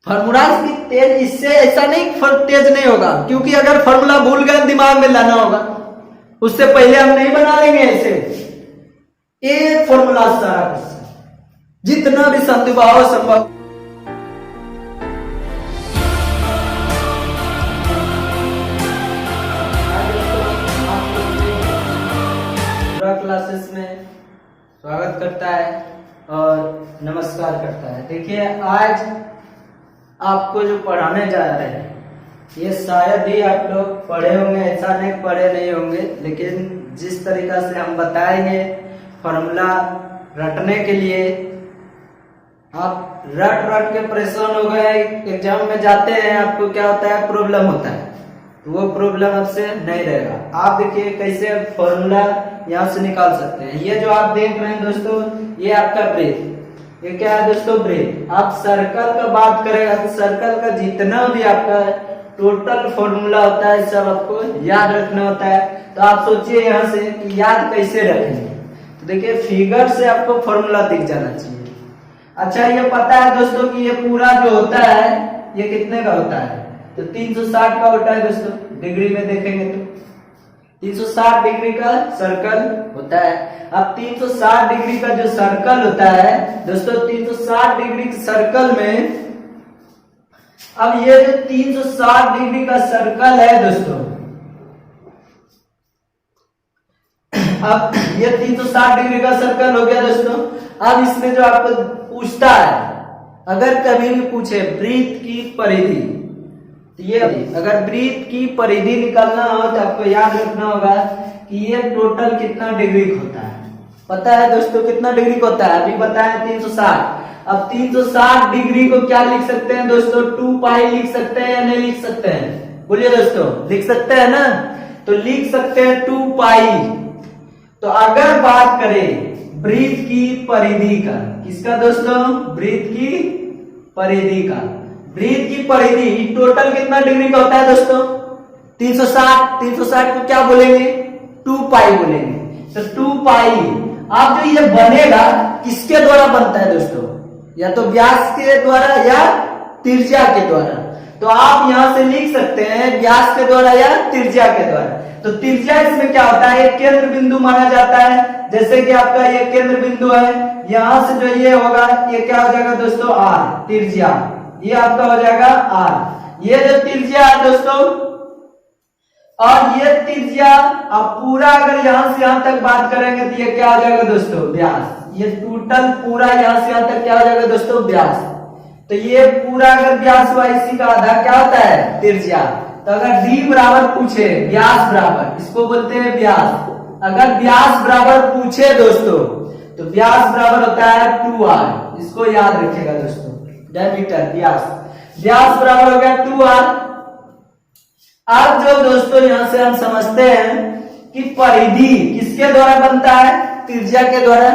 Formula भी तेज, इससे ऐसा नहीं तेज नहीं होगा, क्योंकि अगर फॉर्मूला भूल गए दिमाग में लाना होगा, उससे पहले हम नहीं बना लेंगे ऐसे। एक फॉर्मूला सारा जितना भी संभव संभव। क्लासेस में स्वागत करता है और नमस्कार करता है। देखिए आज आपको जो पढ़ाने जा रहे हैं ये शायद ही आप लोग पढ़े होंगे, ऐसा नहीं पढ़े नहीं होंगे, लेकिन जिस तरीका से हम बताएंगे फॉर्मूला रटने के लिए, आप रट रट के परेशान हो गए, एग्जाम में जाते हैं आपको क्या होता है, प्रॉब्लम होता है, तो वो प्रॉब्लम आपसे नहीं रहेगा। आप देखिए कैसे फॉर्मूला यहाँ से निकाल सकते हैं। ये जो आप देख रहे हैं दोस्तों, ये आपका ब्रेथ, ये क्या है दोस्तों, ब्रेथ। आप सर्कल का बात करेगा तो सर्कल का जितना भी आपका टोटल फॉर्मूला होता है सब आपको याद रखना होता है। तो आप सोचिए यहाँ से कि याद कैसे रखेंगे, तो देखिए फिगर से आपको फॉर्मूला दिख जाना चाहिए। अच्छा ये पता है दोस्तों कि ये पूरा जो होता है ये कितने का होता है, तो 360 का होता है दोस्तों। डिग्री में देखेंगे तो 360 डिग्री का सर्कल होता है। अब 360 डिग्री का जो सर्कल होता है दोस्तों, 360 डिग्री के सर्कल में, अब ये जो 360 डिग्री का सर्कल है दोस्तों, अब ये 360 डिग्री का सर्कल हो गया दोस्तों। अब इसमें जो आपको पूछता है, अगर कभी भी पूछे ब्रीथ की परिधि, तो ये अगर ब्रीथ की परिधि निकालना हो तो आपको याद रखना होगा कि ये टोटल कितना डिग्री का होता है। पता है दोस्तों कितना डिग्री का होता है, अभी बताया 360। अब 360 डिग्री को क्या लिख सकते हैं दोस्तों, 2 पाई लिख सकते हैं या नहीं लिख सकते हैं, बोलिए दोस्तों, लिख सकते हैं ना, तो लिख सकते हैं 2 पाई। तो अगर बात करें ब्रीथ की परिधि का, किसका दोस्तों, ब्रीथ की परिधि का, ब्रीथ की परिधि टोटल कितना डिग्री का होता है दोस्तों, 360 को क्या बोलेंगे, 2 पाई बोलेंगे। तो 2 पाई, आप जो ये बनेगा किसके द्वारा बनता है दोस्तों, या तो व्यास के द्वारा या त्रिज्या के द्वारा। तो आप यहां से लिख सकते हैं व्यास के द्वारा या त्रिज्या के द्वारा। तो त्रिज्या इसमें क्या होता है, एक केंद्र बिंदु माना जाता है। जैसे कि आपका ये केंद्र बिंदु है, यहां से जो ये होगा ये क्या हो जाएगा दोस्तों, आर, त्रिज्या, ये आपका हो जाएगा आर। ये जो त्रिज्या है दोस्तों, और ये त्रिज्या आप पूरा अगर यहां से यहां तक बात करेंगे तो ये क्या हो जाएगा दोस्तों, व्यास। ये टोटल पूरा यहां से यहां तक क्या हो जाएगा दोस्तों, व्यास। तो ये पूरा अगर व्यास हुआ, इसी का आधा क्या होता है, त्रिज्या। तो अगर d बराबर पूछे, व्यास बराबर, इसको बोलते हैं व्यास। अगर व्यास बराबर पूछे दोस्तों तो व्यास बराबर होता है 2r, इसको याद रखिएगा दोस्तों, डायमीटर व्यास, व्यास बराबर हो गया 2r। अब जो दोस्तों यहां से हम समझते हैं कि परिधि किसके द्वारा बनता है, त्रिज्या के द्वारा।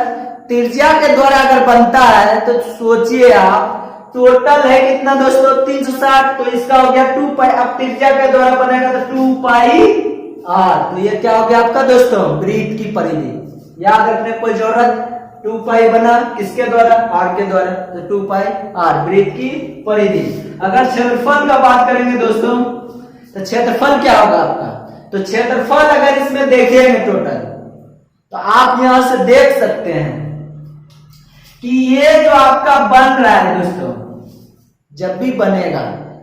त्रिज्या के द्वारा अगर बनता है तो सोचिए आप, टोटल है कितना दोस्तों, 360, तो इसका हो गया 2 पाई। अब त्रिज्या के द्वारा बनेगा तो 2 पाई आर, तो ये क्या हो गया आपका दोस्तों, ब्रीथ की परिधि। याद रखने कोई जरूरत, 2 पाई बना किसके द्वारा, आर के द्वारा, तो 2 पाई आर ब्रीथ की परिधि। अगर क्षेत्रफल का बात करेंगे दोस्तों तो क्षेत्रफल क्या होगा आपका, तो क्षेत्रफल अगर इसमें देखेंगे टोटल, तो आप यहां से देख सकते हैं कि ये जो आपका बन रहा है दोस्तों, जब भी बनेगा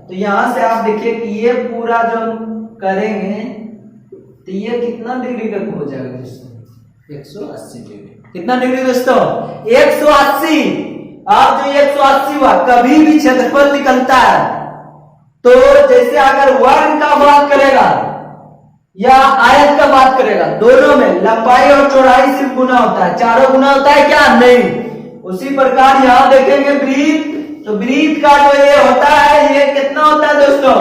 तो यहां से आप देखिए कि ये पूरा जो करेंगे तो ये कितना डिग्री का हो जाएगा दोस्तों, 180 डिग्री। कितना डिग्री दोस्तों, 180। आप जो 180 हुआ, कभी भी क्षेत्रफल निकलता है तो जैसे अगर वर्ग का बात करेगा या आयत का बात करेगा, दोनों में लंबाई और चौड़ाई सिर्फ गुना होता है, चारों गुना होता है क्या, नहीं। उसी प्रकार यहां देखेंगे ब्रीथ, तो ब्रीथ का जो ये होता है ये कितना होता है दोस्तों,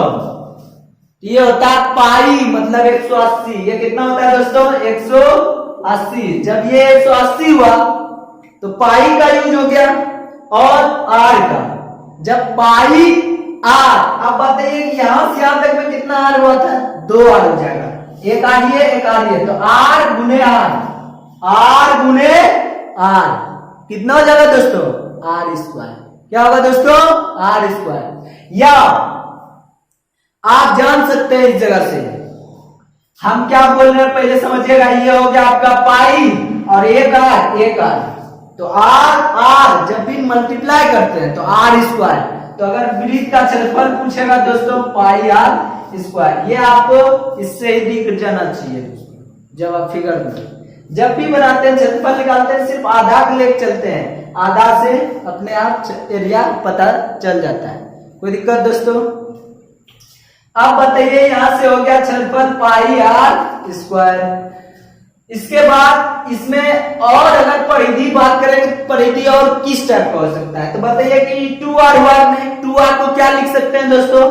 ये होता है पाई, मतलब 180। ये कितना होता है दोस्तों, 180। जब ये 180 हुआ तो पाई का यूज हो गया और आर का। जब पाई आर, अब बताइए कि यहां से यहां तक में कितना आर हुआ था, 2 आर हो जाएगा, एक आर ये एक आर ये, तो आर गुने आर, आर गुने आर कितना हो जाएगा दोस्तों, आर स्क्वायर। क्या होगा दोस्तों, आर स्क्वायर। या आप जान सकते हैं इस जगह से हम क्या बोल रहे हैं पहले समझिएगा। ये हो गया आपका पाई और एक आर, तो आर जब भी मल्टीप्लाई करते हैं तो आर स्क्वायर। तो अगर वृत्त का क्षेत्रफल पूछेगा दोस्तों पाई आर स्क्वायर, ये आपको इससे ही दिख जाना चाहिए दोस्तों। जब आप फिगर में जब भी बनाते हैं क्षेत्रफल निकालते हैं सिर्फ आधा के लेके चलते हैं, आधा से अपने आप एरिया पता चल जाता है। कोई दिक्कत दोस्तों? अब बताइए यहां से हो गया क्षेत्रफल पाई आर स्क्वायर। इसके बाद इसमें और अगर परिधि बात करेंगे परिधि और किस टाइप का हो सकता है, तो बताइए कि 2r हुआ में 2r को क्या लिख सकते हैं दोस्तों,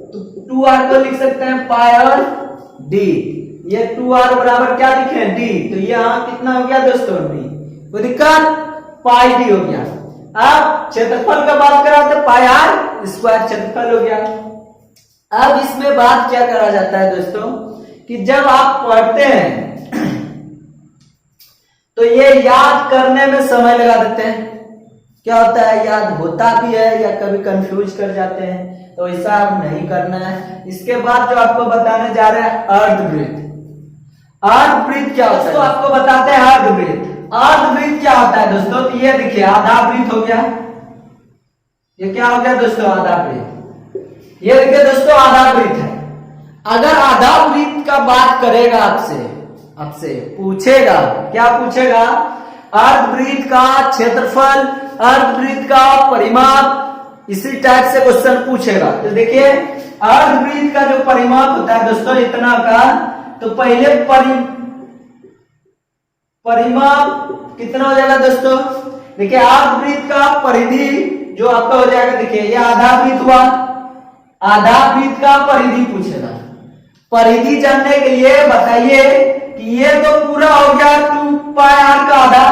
तो 2r को लिख सकते हैं पाई और डी। ये 2r बराबर क्या लिखे डी, तो ये यहां कितना हो गया दोस्तों डी। कोई दिक्कत, पाई डी हो गया। अब क्षेत्रफल का बात करा तो पाई आर स्क्वायर क्षेत्रफल हो गया। अब इसमें बात क्या करा जाता है दोस्तों कि जब आप पढ़ते हैं तो ये याद करने में समय लगा देते हैं। क्या होता है, याद होता भी है या कभी कंफ्यूज कर जाते हैं, तो ऐसा आप नहीं करना है। इसके बाद जो आपको बताने जा रहे हैं अर्धवृत्त। अर्धवृत्त क्या होता है, तो आपको बताते हैं अर्धवृत्त। अर्धवृत्त क्या होता है दोस्तों, तो ये देखिए आधा वृत्त हो गया, ये क्या हो गया दोस्तों आधा वृत्त। ये देखिए दोस्तों आधा वृत्त है। अगर आधा वृत्त का बात करेगा आपसे पूछेगा, क्या पूछेगा, अर्धवृत्त का क्षेत्रफल, अर्धवृत्त का परिमाप, इसी टाइप से क्वेश्चन पूछेगा। तो देखिए अर्धवृत्त का जो परिमाप होता है दोस्तों इतना का, तो पहले परिमाप कितना हो जाएगा दोस्तों, देखिए अर्धवृत्त का परिधि जो आपका हो जाएगा, देखिए ये आधा वृत्त हुआ, आधा वृत्त का परिधि पूछेगा। परिधि जानने के लिए बताइए कि ये तो पूरा हो गया 2 पाई आर का आधा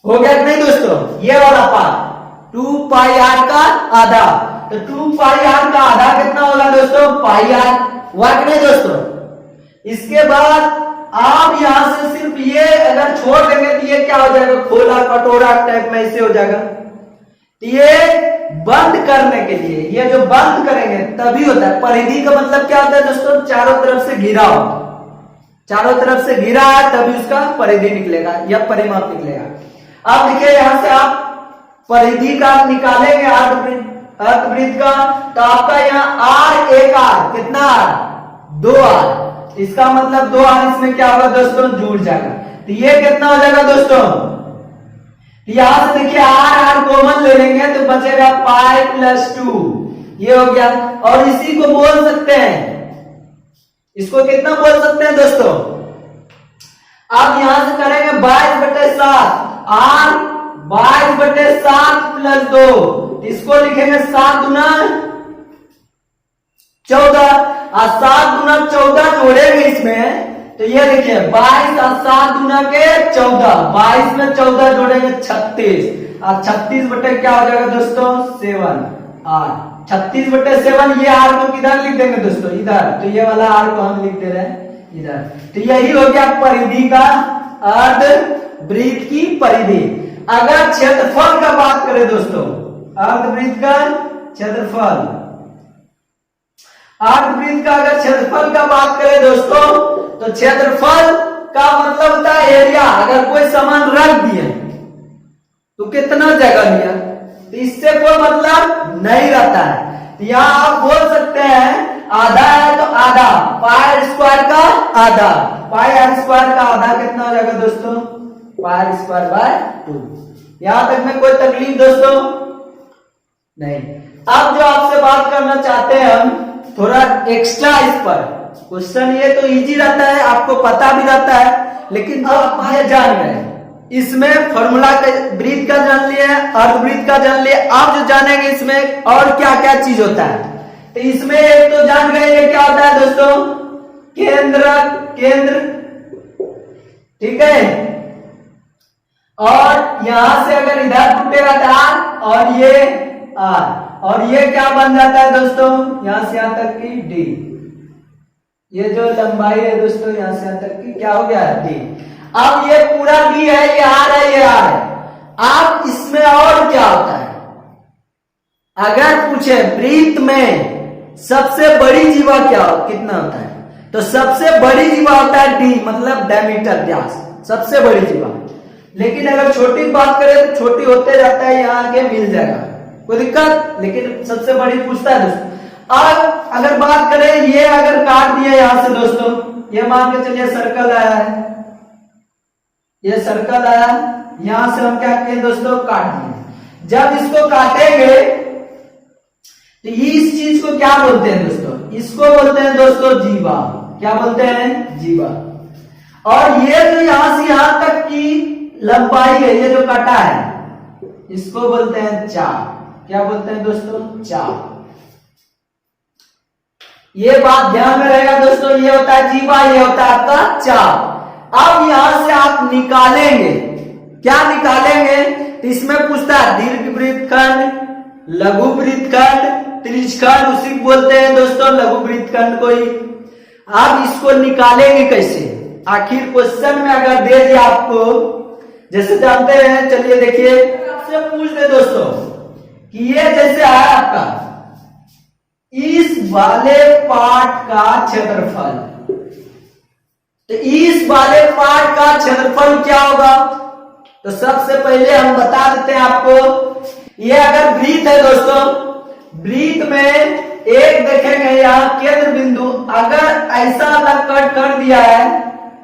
हो गया कि नहीं दोस्तों, ये वाला पार्ट 2 पाई आर का आधा, तो 2 पाई आर का आधा कितना होगा दोस्तों, पाई आर हुआ कि नहीं दोस्तों। इसके बाद आप यहां से सिर्फ ये अगर छोड़ देंगे तो ये क्या हो जाएगा, खोला कटोरा टाइप में ऐसे हो जाएगा। तो ये बंद करने के लिए, ये जो बंद करेंगे तभी होता है। परिधि का मतलब क्या होता है दोस्तों, चारों तरफ से घिरा हो, चारों तरफ से घिरा है तभी उसका परिधि निकलेगा या परिमाप निकलेगा। अब देखिए यहां से आप परिधि का निकालेंगे अर्धवृत्त का, तो आपका यहाँ आर एक आर कितना आर, 2 आर, इसका मतलब 2 आर इसमें क्या होगा दोस्तों, जुड़ जाएगा। तो ये कितना हो जाएगा दोस्तों, यहां से देखिए आर कॉमन ले लेंगे तो बचेगा पाई प्लस 2, ये हो गया। और इसी को बोल सकते हैं, इसको कितना बोल सकते हैं दोस्तों, आप यहां से करेंगे 22/7, आर 22/7 प्लस 2, इसको लिखेंगे 7 गुना 14, और 7 गुना 14 जोड़ेंगे इसमें, तो ये देखिए 22 और 7 गुना के 14, 22 में 14 जोड़ेंगे 36, और 36 बटे क्या हो जाएगा दोस्तों 7 आर, 36/7। ये आर को किधर लिख देंगे दोस्तों, इधर, तो ये वाला आर को हम लिख दे रहे हैं इधर। तो यही हो गया परिधि का, अर्धवृत्त की परिधि। अगर क्षेत्रफल का बात करें दोस्तों, अर्धवृत्त का क्षेत्रफल, अर्धवृत्त का अगर क्षेत्रफल का बात करें दोस्तों, तो क्षेत्रफल का मतलब होता है एरिया। अगर कोई सामान रख दिए तो कितना जगह लिया, तो इससे कोई मतलब नहीं रहता है। तो यहाँ आप बोल सकते हैं आधा है तो आधा, पाई स्क्वायर का आधा, पाई आर स्क्वायर का आधा कितना हो जाएगा दोस्तों, पाई स्क्वायर बाय 2। यहां तक में कोई तकलीफ दोस्तों नहीं। अब जो आपसे बात करना चाहते हैं हम थोड़ा एक्स्ट्रा इस पर, क्वेश्चन ये तो इजी रहता है, आपको पता भी रहता है, लेकिन जो आप ये जान गए इसमें फॉर्मूला का वृत्त का जान लिए, अर्धवृत्त का जान लिए, आप जो जानेंगे इसमें और क्या क्या चीज होता है। तो इसमें एक तो जान गए ये क्या होता है दोस्तों, केंद्र, ठीक है। और यहां से अगर इधर टूटेगा तो आर, और ये आर, और ये क्या बन जाता है दोस्तों, यहां से यहां तक की डी। ये जो लंबाई है दोस्तों यहां से यहां तक की क्या हो गया, डी। अब ये पूरा डी है, ये आर है, ये आर है। अब इसमें और क्या होता है, अगर पूछे वृत्त में सबसे बड़ी जीवा क्या कितना होता है, तो सबसे बड़ी जीवा होता है डी, मतलब डायमीटर, व्यास, सबसे बड़ी जीवा। लेकिन अगर छोटी की बात करें तो छोटी होते जाता है, यहाँ के मिल जाएगा, कोई दिक्कत, लेकिन सबसे बड़ी पूछता है दोस्तों। अब अगर बात करें, ये अगर काट दिया यहां से दोस्तों, ये मान के चलिए सर्कल आया है, ये सर्कल आया, यहां से हम क्या किए दोस्तों, काट दिए। जब इसको काटेंगे तो इस चीज को क्या बोलते हैं दोस्तों, इसको बोलते हैं दोस्तों जीवा। क्या बोलते हैं, जीवा। और ये जो यहां से यहां तक की लंबाई है, ये जो काटा है, इसको बोलते हैं चाप। क्या बोलते हैं दोस्तों, चाप। ये बात ध्यान में रहेगा दोस्तों, ये होता है जीवा, ये होता है आपका चाप। अब यहां से आप निकालेंगे, क्या निकालेंगे, तो इसमें पूछता है दीर्घ वृत्तखंड, लघु वृत्तखंड, त्रिज्यखंड, उसी को बोलते हैं दोस्तों लघु वृत्तखंड को ही। आप इसको निकालेंगे कैसे, आखिर क्वेश्चन में अगर दे दिया आपको, जैसे जानते हैं, चलिए देखिए, आपसे पूछ दे दोस्तों कि ये जैसे आया आपका इस वाले पार्ट का क्षेत्रफल, तो इस वाले पार्ट का क्षेत्रफल क्या होगा, तो सबसे पहले हम बता देते हैं आपको, ये अगर वृत्त है दोस्तों, वृत्त में एक देखेंगे यहाँ केंद्र बिंदु, अगर ऐसा अलग कट कर दिया है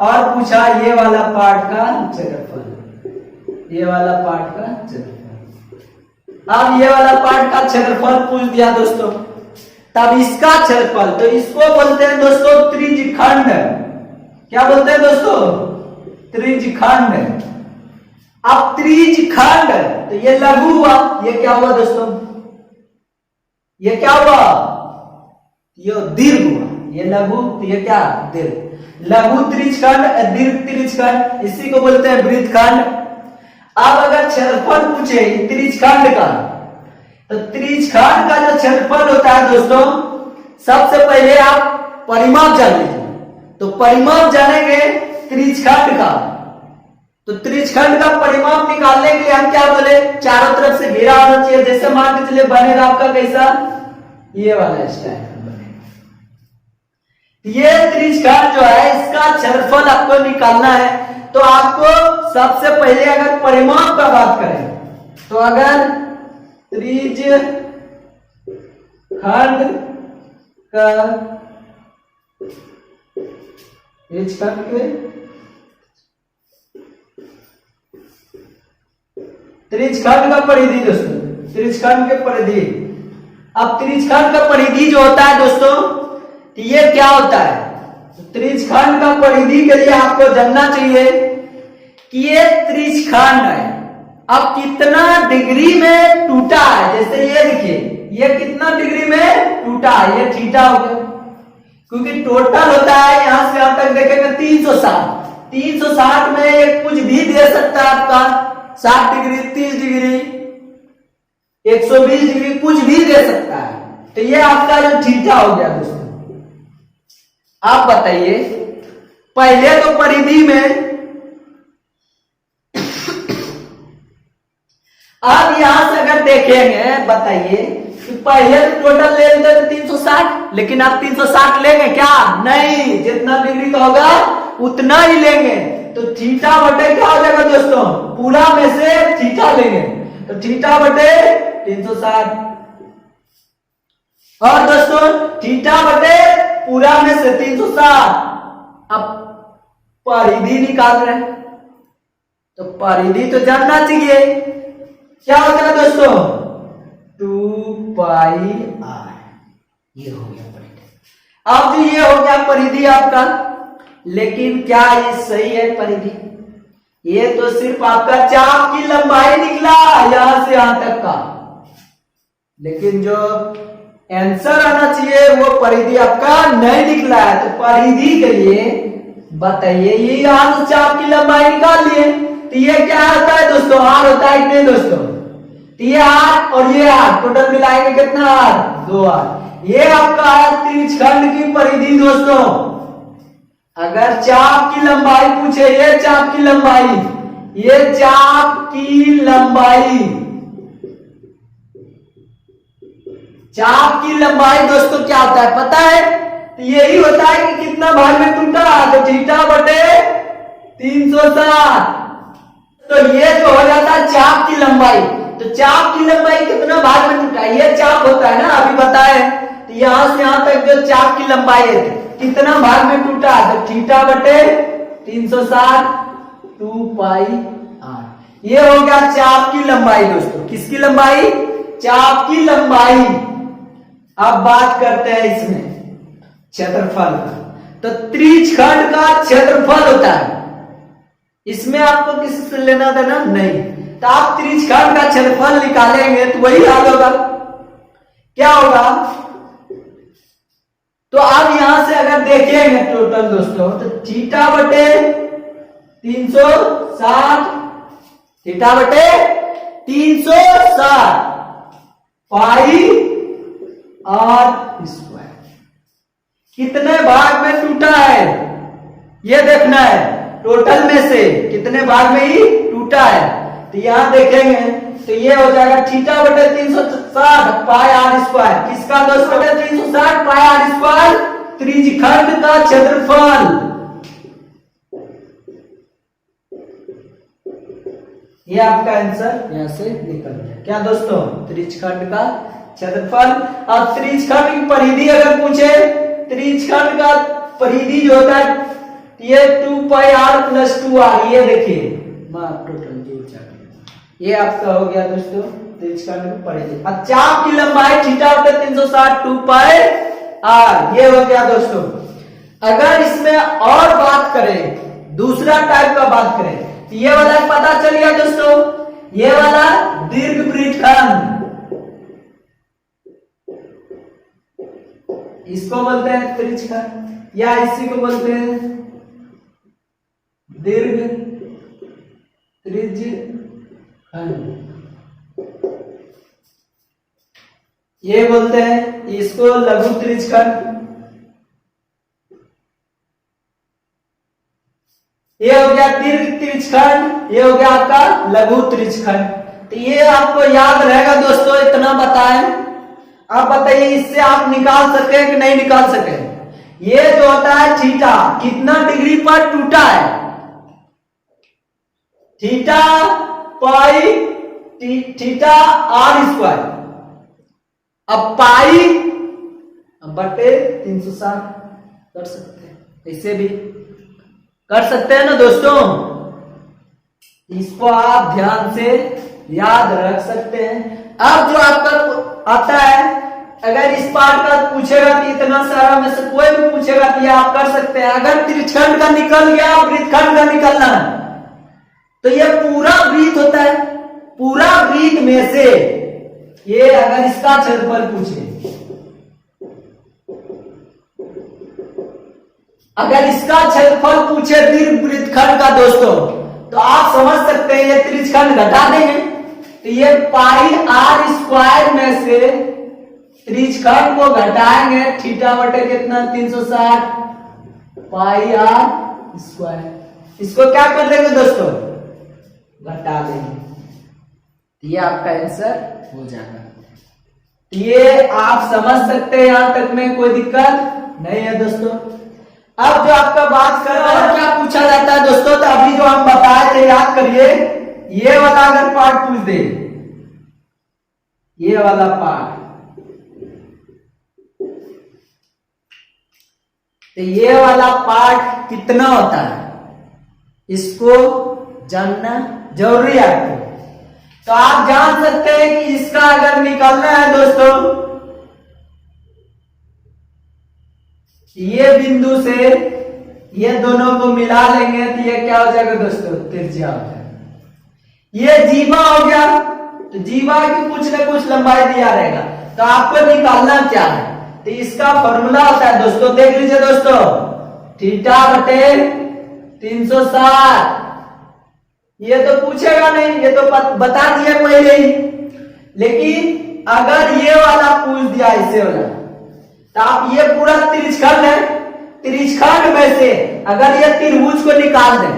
और पूछा ये वाला पार्ट का क्षेत्रफल, ये वाला पार्ट का क्षेत्रफल, अब ये वाला पार्ट का क्षेत्रफल पूछ दिया दोस्तों, तब इसका क्षेत्रफल, तो इसको बोलते हैं दोस्तों त्रिज्यखंड। क्या बोलते हैं दोस्तों, त्रिज्यखंड। अब त्रिज्यखंड, तो ये लघु हुआ, ये क्या हुआ दोस्तों, ये क्या हुआ, ये दीर्घ हुआ, ये लघु, तो ये क्या, दीर्घ। लघु त्रिज्यखंड, दीर्घ त्रिज्यखंड, इसी को बोलते हैं वृत्तखंड। अब अगर क्षेत्रफल पूछे त्रिज्यखंड का, तो त्रिज्यखंड का जो क्षेत्रफल होता है दोस्तों, सबसे पहले आप परिमाप जान लीजिए, तो परिमाप जानेंगे त्रिज्यखंड का, तो त्रिज्यखंड का परिमाप निकालने के लिए हम क्या बोले, चारों तरफ से घेरा होना चाहिए। जैसे मान के चलिए बनेगा आपका कैसा, ये वाला स्टाइल बनेगा। ये त्रिज्यखंड जो है, इसका क्षेत्रफल आपको निकालना है, तो आपको सबसे पहले अगर परिमाप का बात करें, तो अगर त्रिज्यखंड का, त्रिज्यखंड के, त्रिज्यखंड का परिधि दोस्तों, त्रिज्यखंड के परिधि। अब त्रिज्यखंड का परिधि जो होता है दोस्तों, तो ये क्या होता है, त्रिज्यखंड का परिधि के लिए आपको जानना चाहिए कि ये त्रिज्यखंड है, अब कितना डिग्री में टूटा है। जैसे ये देखिए, ये कितना डिग्री में टूटा है, ये थीटा हो गया, क्योंकि टोटल होता है यहां से यहां तक देखेंगे 360, 360 में ये कुछ भी दे सकता है आपका, 60 डिग्री, 30 डिग्री, 120 डिग्री, कुछ भी दे सकता है। तो ये आपका जो थीटा हो गया दोस्तों। आप बताइए, पहले तो परिधि में, अब यहां से अगर देखेंगे, बताइए कि पहले तो टोटल ले लेते थे 360, लेकिन आप 360 लेंगे क्या, नहीं, जितना डिग्री का होगा उतना ही लेंगे। तो थीटा बटे क्या हो जाएगा दोस्तों, पूरा में से थीटा लेंगे, तो थीटा बटे 360, और दोस्तों थीटा बटे पूरा में से 360। अब परिधि निकाल रहे हैं, तो परिधि तो जानना चाहिए, क्या होता है दोस्तों, 2πr, ये हो गया परिधि। अब जो ये हो गया परिधि आपका, लेकिन क्या ये सही है परिधि, ये तो सिर्फ आपका चाप की लंबाई निकला यहां से यहां तक का, लेकिन जो आंसर आना चाहिए वो परिधि आपका नहीं निकला है। तो परिधि के लिए बताइए, ये यहां से चाप की लंबाई निकाल लिए, तो ये क्या होता है दोस्तों, आर होता है कि नहीं दोस्तों, तो ये आर और ये आर टोटल मिलाएंगे कितना, आर, 2r। ये आपका है त्रिज्यखंड की परिधि दोस्तों। अगर चाप की लंबाई पूछे, ये चाप की लंबाई, ये चाप की लंबाई, चाप की लंबाई दोस्तों क्या होता है पता है? तो यही होता है कि कितना भाग में टूटा, तो थीटा बटे 360। तो ये जो हो जाता है चाप की लंबाई। तो चाप की लंबाई कितना भाग में टूटा, ये चाप होता है ना, अभी बताए। तो यहां से यहां तक जो चाप की लंबाई है कितना भाग में टूटा, तो थीटा बटे 360 2 पाई r। ये हो गया चाप की लंबाई दोस्तों। किसकी लंबाई? चाप की लंबाई। अब बात करते हैं इसमें क्षेत्रफल का। तो त्रिज्यखंड का क्षेत्रफल होता है, इसमें आपको किसी से लेना देना नहीं। तो आप त्रिज्यखंड का क्षेत्रफल निकालेंगे तो वही हाल होगा। क्या होगा? तो आप यहां से अगर देखेंगे टोटल दोस्तों, तो थीटा बटे 360, थीटा बटे 360 पाई r स्क्वायर कितने भाग में टूटा है ये देखना है। टोटल में से कितने भाग में ही टूटा है, तो यहां देखेंगे तो ये हो जाएगा थीटा बटे 360 पाई r स्क्वायर। किसका दोस्तों? 360 पाई r स्क्वायर त्रिज्यखंड का क्षेत्रफल। ये आपका आंसर यहां से निकल गया। क्या दोस्तों? त्रिज्यखंड का क्षेत्रफल। अब त्रिज्यखंड की परिधि अगर पूछे, त्रिज्यखंड का परिधि जो होता है ये 2 पाई r प्लस 2r। ये देखिए टोटल ये आपका हो गया दोस्तों त्रिज्यखंड की परिधि। अब चाप की लंबाई थीटा बटे 360 2 पाई r। ये हो गया दोस्तों। अगर इसमें और बात करें, दूसरा टाइप का बात करें, तो ये वाला पता चल गया दोस्तों, ये वाला दीर्घवृत्तखंड, इसको बोलते हैं त्रिज्यखंड या इसी को बोलते हैं दीर्घ त्रिज्यखंड। ये बोलते हैं इसको लघु त्रिज्यखंड। ये हो गया दीर्घ त्रिज्यखंड, ये हो गया आपका लघु त्रिज्यखंड। तो ये आपको याद रहेगा दोस्तों, इतना बताएं। आप बताइए इससे आप निकाल सके कि नहीं निकाल सके? ये जो होता है थीटा कितना डिग्री पर टूटा है, theta pi theta r square. अब पाई बटे 360 कर सकते हैं, ऐसे भी कर सकते हैं ना दोस्तों। इसको आप ध्यान से याद रख सकते हैं। अब जो आपका आता है, अगर इस पार्ट का पूछेगा कि इतना सारा में से कोई भी पूछेगा तो ये आप कर सकते हैं। अगर त्रिज्यखंड का निकल गया, वृत्तखंड का निकलना है, तो ये पूरा वृत्त होता है, पूरा वृत्त में से ये अगर इसका क्षेत्रफल पूछे, अगर इसका क्षेत्रफल पूछे दीर्घ वृत्तखंड का दोस्तों, तो आप समझ सकते हैं ये त्रिज्यखंड घटा देंगे। तो ये पाई r स्क्वायर में से त्रिज्यखंड को घटाएंगे, थीटा बटे कितना 360 पाई r स्क्वायर। इसको क्या कर देंगे दोस्तों? घटा देंगे। ये आपका आंसर हो जाएगा। ये आप समझ सकते हैं, यहां तक में कोई दिक्कत नहीं है दोस्तों। अब जो आपका बात कर रहा है क्या पूछा जाता है दोस्तों, तो अभी जो हम बताए थे याद करिए। ये वाला अगर पार्ट पूछ दे, ये वाला पार्ट, तो ये वाला पार्ट कितना होता है इसको जानना जरूरी है आपको। तो आप जान सकते हैं कि इसका अगर निकालना है दोस्तों, ये बिंदु से ये दोनों को मिला लेंगे तो ये क्या हो जाएगा दोस्तों? त्रिज्या हो जाएगा। ये जीवा हो गया, तो जीवा की कुछ न कुछ लंबाई दिया रहेगा, तो आपको निकालना क्या है? तो इसका फॉर्मूला होता है दोस्तों, देख लीजिए दोस्तों, थीटा बटे 360। ये तो पूछेगा नहीं, ये तो बता दिया पहले ही। लेकिन अगर ये वाला पूछ दिया इसे वाला, तो आप ये पूरा त्रिज्यखंड है, त्रिज्यखंड में से अगर ये त्रिभुज को निकाल दें,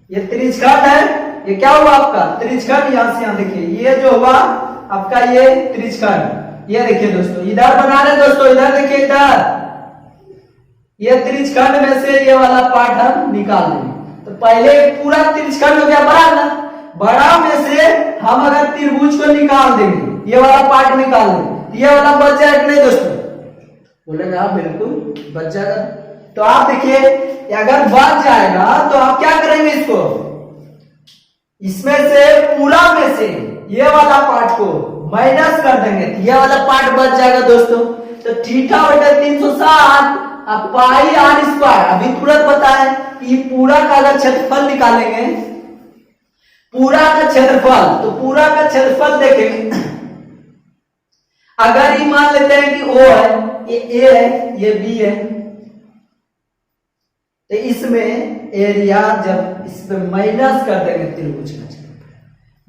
ये त्रिज्यखंड है, ये क्या हुआ आपका त्रिज्यखंड। यहां से यहां देखिए, ये जो हुआ आपका ये त्रिज्यखंड, ये देखिए दोस्तों, इधर बना रहे दोस्तों, इधर देखिए, इधर ये त्रिज्यखंड में से ये वाला पार्ट हम निकाल देंगे। तो पहले पूरा त्रिज्यखंड हो गया बड़ा ना, बड़ा में से हम अगर त्रिभुज को निकाल देंगे, ये वाला पार्ट निकाल देंगे, ये वाला बच जाएगा नहीं दोस्तों? बोलेंगे आप बिल्कुल बच जाएगा। तो आप देखिए, अगर बच जाएगा तो आप क्या करेंगे, इसको इसमें से पूरा में से ये वाला पार्ट को माइनस कर देंगे, ये वाला पार्ट बच जाएगा दोस्तों। तो थीटा बटे 360 अब पाई आर स्क्वायर, अभी तुरंत पता है कि पूरा का अगर क्षेत्रफल निकालेंगे, पूरा का क्षेत्रफल, तो पूरा का क्षेत्रफल देखेंगे, अगर ये मान लेते हैं कि ओ है, ये ए है, ये बी है, तो इसमें एरिया जब इसमें माइनस कर देंगे त्रिभुज का क्षेत्रफल,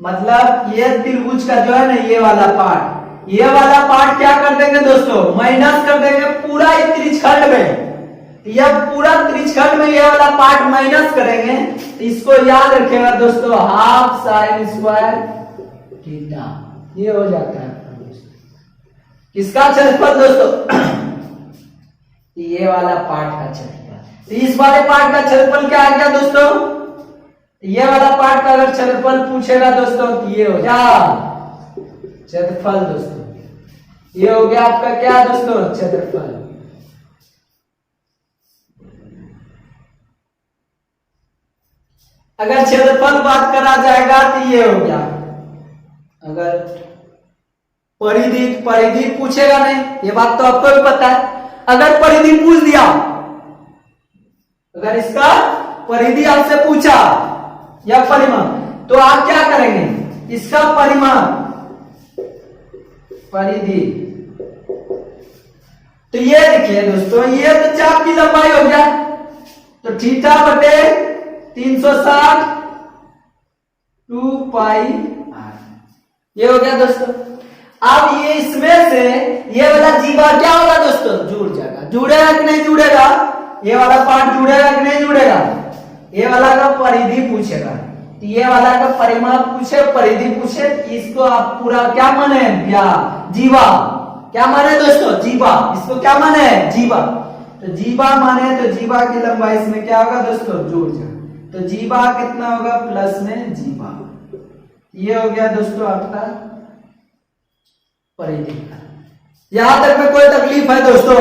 मतलब ये त्रिभुज का जो है ना ये वाला पार्ट, ये वाला पार्ट क्या कर देंगे दोस्तों, माइनस कर देंगे पूरा इस त्रिज्यखंड में। यह पूरा त्रिज्यखंड में ये वाला पार्ट माइनस करेंगे, इसको याद रखिएगा दोस्तों, हाफ साइन स्क्वायर थीटा, ये हो जाता है किसका क्षेत्रफल दोस्तों, ये वाला पार्ट का क्षेत्रफल। तो इस वाले पार्ट का क्षेत्रफल क्या आ गया दोस्तों, ये वाला पार्ट का अगर क्षेत्रफल पूछेगा दोस्तों तो ये हो गया क्षेत्रफल दोस्तों, ये हो गया आपका क्या दोस्तों, क्षेत्रफल। अगर क्षेत्रफल बात करा जाएगा तो ये हो गया, अगर परिधि पूछेगा नहीं, ये बात तो आपको भी पता है। अगर परिधि पूछ दिया, अगर इसका परिधि आपसे पूछा या परिमाण, तो आप क्या करेंगे, इसका परिमाण परिधि, तो ये देखिए दोस्तों, ये तो चाप की लंबाई हो गया, तो थीटा बटे 360 2 पाई आर, ये हो गया दोस्तों। अब ये इसमें से ये वाला जीवा क्या होगा दोस्तों, जुड़ जाएगा, जुड़ेगा कि नहीं जुड़ेगा, ये वाला पार्ट जुड़ेगा कि नहीं जुड़ेगा, ये वाला का परिधि पूछेगा, ये वाला का परिमाण पूछे, परिधि पूछे, इसको आप पूरा क्या माने, जीवा, क्या माने दोस्तों, जीवा, इसको क्या माने, जीवा। तो जीवा माने तो जीवा की लंबाई इसमें क्या होगा दोस्तों, जुड़ जाएगा, तो जीवा कितना होगा, प्लस में जीवा, ये हो गया दोस्तों आपका परिधि। यहां तक में कोई तकलीफ है दोस्तों,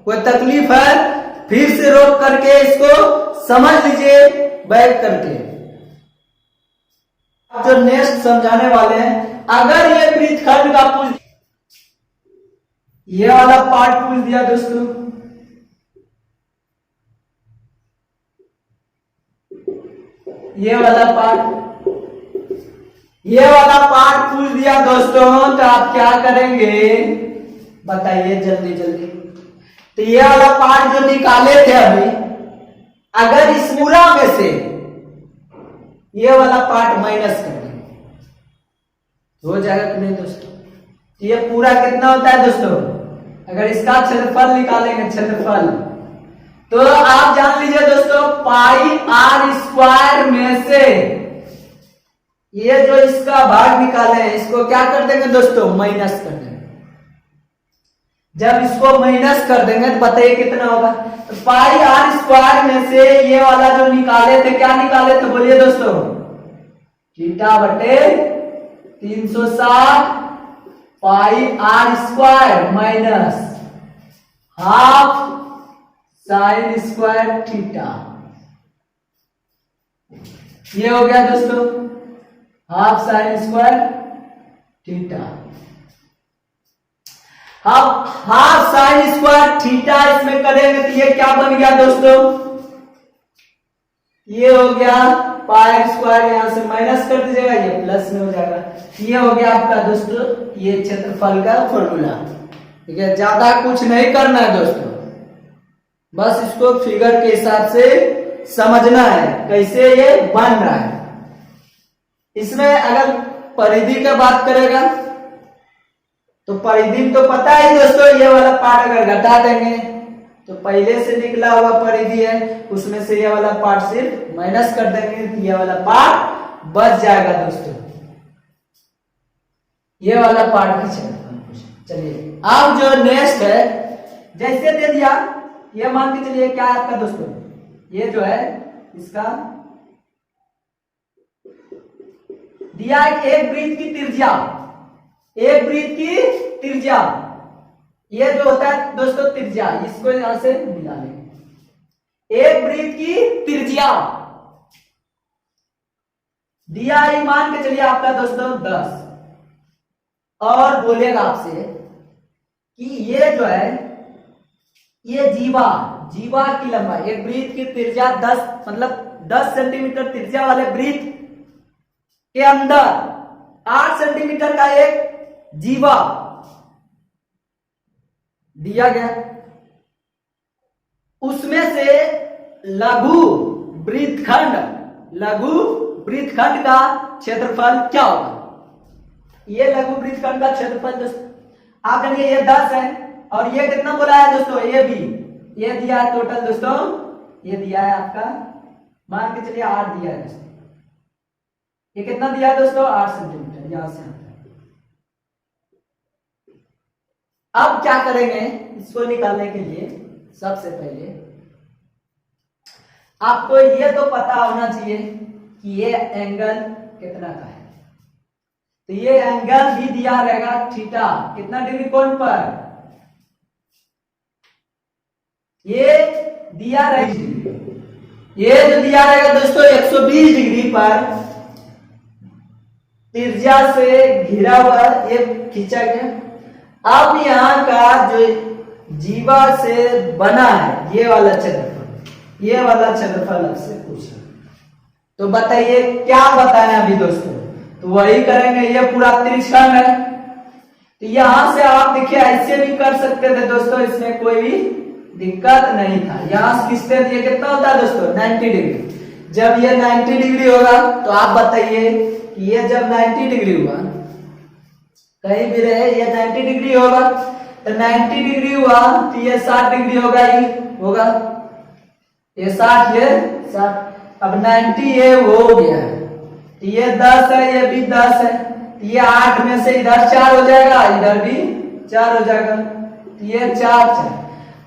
कोई तकलीफ है, फिर से रोक करके इसको समझ लीजिए बैक करके। जो नेक्स्ट समझाने वाले हैं, अगर ये वृत्तखंड का पूछ, ये वाला पार्ट पूछ दिया दोस्तों, ये वाला पार्ट पूछ दिया दोस्तों, तो आप क्या करेंगे बताइए जल्दी जल्दी। तो ये वाला पार्ट जो निकाले थे अभी, अगर इस पूरा में से ये वाला पार्ट माइनस कर देंगे, हो जाएगा कि नहीं दोस्तों। तो ये पूरा कितना होता है दोस्तों, अगर इसका क्षेत्रफल निकालेंगे, क्षेत्रफल, तो आप जान लीजिए दोस्तों, पाई आर स्क्वायर में से ये जो इसका भाग निकाले हैं, इसको क्या कर देंगे दोस्तों, माइनस कर देंगे। जब इसको माइनस कर देंगे तो बताइए कितना होगा, तो पाई आर स्क्वायर में से ये वाला जो निकाले थे, क्या निकाले थे बोलिए दोस्तों, थीटा बटे 360 pi r square minus half sine square theta, ये हो गया दोस्तों हाफ साइन स्क्वायर थीटा। अब हाफ साइन स्क्वायर थीटा इसमें करेंगे तो ये क्या बन गया दोस्तों, ये हो गया पाई स्क्वायर, यहां से माइनस कर दीजिएगा, ये प्लस में हो जाएगा। ये हो गया आपका दोस्तों ये क्षेत्रफल का फॉर्मूला। ठीक है, ज्यादा कुछ नहीं करना है दोस्तों, बस इसको फिगर के हिसाब से समझना है कैसे ये बन रहा है। इसमें अगर परिधि की बात करेगा तो परिधि तो पता है दोस्तों, ये वाला पार्ट अगर घटा देंगे तो पहले से निकला हुआ परिधि है, उसमें से ये वाला पार्ट सिर्फ माइनस कर देंगे तो ये वाला पार्ट बच जाएगा दोस्तों, ये वाला पार्ट का क्षेत्रफल। चलिए अब जो नेक्स्ट है, जैसे दे दिया, ये मान के चलिए क्या है आपका दोस्तों, ये जो है इसका दिया एक वृत्त की त्रिज्या, एक वृत्त की त्रिज्या, ये जो होता है दोस्तों त्रिज्या, इसको यहां से मिला लेंगे। एक वृत्त की त्रिज्या दिया ही मान के चलिए आपका दोस्तों 10, और बोलेगा आपसे कि ये जो है ये जीवा, जीवा की लंबाई, एक वृत्त की त्रिज्या 10 मतलब 10 सेंटीमीटर त्रिज्या वाले वृत्त के अंदर 8 सेंटीमीटर का एक जीवा दिया गया, उसमें से लघु वृत्तखंड, लघु वृत्तखंड का क्षेत्रफल क्या होगा। ये लघु वृत्तखंड का क्षेत्रफल दोस्तों आप जानिए ये 10 है, और ये कितना बोला है दोस्तों, ये भी ये दिया है टोटल दोस्तों, ये दिया है आपका मान के चलिए 8 दिया है दोस्तों, ये कितना दिया है दोस्तों 8 सेंटीमीटर, यहां से आता है। अब क्या करेंगे इसको निकालने के लिए, सबसे पहले आपको ये तो पता होना चाहिए कि ये एंगल कितना का है, तो ये एंगल भी दिया रहेगा थीटा, कितना डिग्री कोण पर, ये दिया रहेगा, ये जो दिया रहेगा दोस्तों 120 डिग्री पर त्रिज्या से घिरा हुआ ये खींचा गया। अब यहाँ का जो जीवा से बना है ये वाला क्षेत्रफल, ये वाला क्षेत्रफल आपसे पूछा, तो बताइए क्या बताया अभी दोस्तों, तो वही करेंगे, ये पूरा त्रिज्या है, तो यहां से आप देखिए ऐसे भी कर सकते थे दोस्तों, इसमें कोई भी दिक्कत नहीं था। यहां से खींचते थे, कितना होता है दोस्तों 90 डिग्री, जब ये 90 डिग्री होगा तो आप बताइए कि ये जब 90 डिग्री हुआ, कहीं भी रहे ये 90 डिग्री होगा, तो 90 डिग्री हुआ तो ये 60 डिग्री होगा, ही होगा ये 60, ये 60, अब 90 ये हो गया, तो ये 10 है, ये भी 10 है, तो ये 8 में से इधर 4 हो जाएगा, इधर भी 4 हो जाएगा, तो ये 4 4।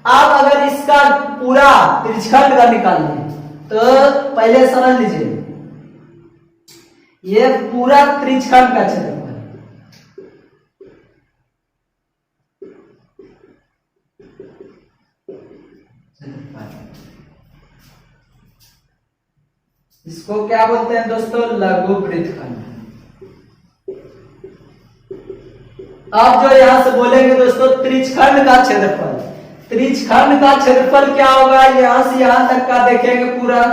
अब अगर इसका पूरा त्रिज्यखंड का निकाल लें तो पहले समझ लीजिए, ये पूरा त्रिज्यखंड का क्षेत्रफल, इसको क्या बोलते हैं दोस्तों, लघु वृत्तखंड। अब जो यहां से बोलेंगे दोस्तों त्रिज्यखंड का क्षेत्रफल, त्रिज्यखंड का क्षेत्रफल क्या होगा, यहां से यहां तक का देखेंगे पूरा,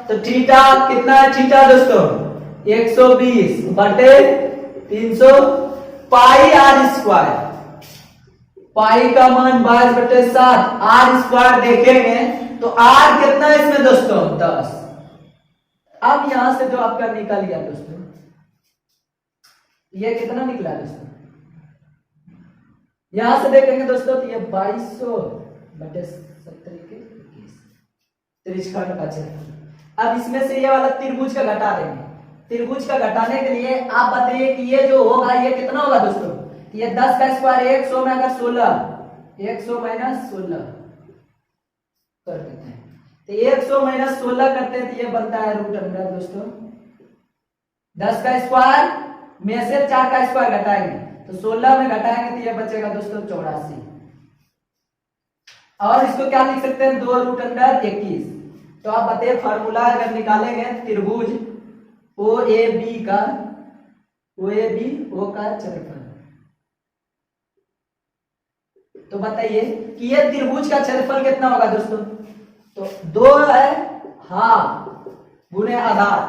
तो थीटा कितना है, थीटा दोस्तों 120 बटे 300 पाई आर स्क्वायर, पाई का मान 22 बटे 7, आर स्क्वायर देखेंगे तो आर कितना है इसमें दोस्तों 10। अब यहां से जो आपका निकल गया दोस्तों, ये कितना निकला दोस्तों, यहां से देखेंगे दोस्तों तो ये 2200 बटे 70 के 21 त्रिज्यखंड का क्षेत्रफल। अब इसमें से ये वाला त्रिभुज का घटा देंगे, त्रिभुज का घटाने के लिए आप बताइए कि ये जो होगा ये कितना होगा दोस्तों, ये 10 का स्क्वायर 100 में अगर 16, 100 माइनस 16 कर देते हैं, तो 100 माइनस 16 करते हैं तो ये बनता है √अंडर दोस्तों 10 का स्क्वायर में से 4 का स्क्वायर घटाएंगे तो 16 में घटाएंगे तो ये बचेगा दोस्तों 84, और इसको क्या लिख सकते हैं 2√21। तो आप बताइए फार्मूला अगर निकालेंगे त्रिभुज OAB का, OAB O का क्षेत्रफल, तो बताइए कि ये त्रिभुज का क्षेत्रफल कितना होगा दोस्तों, तो 2 है हाफ गुने आधार,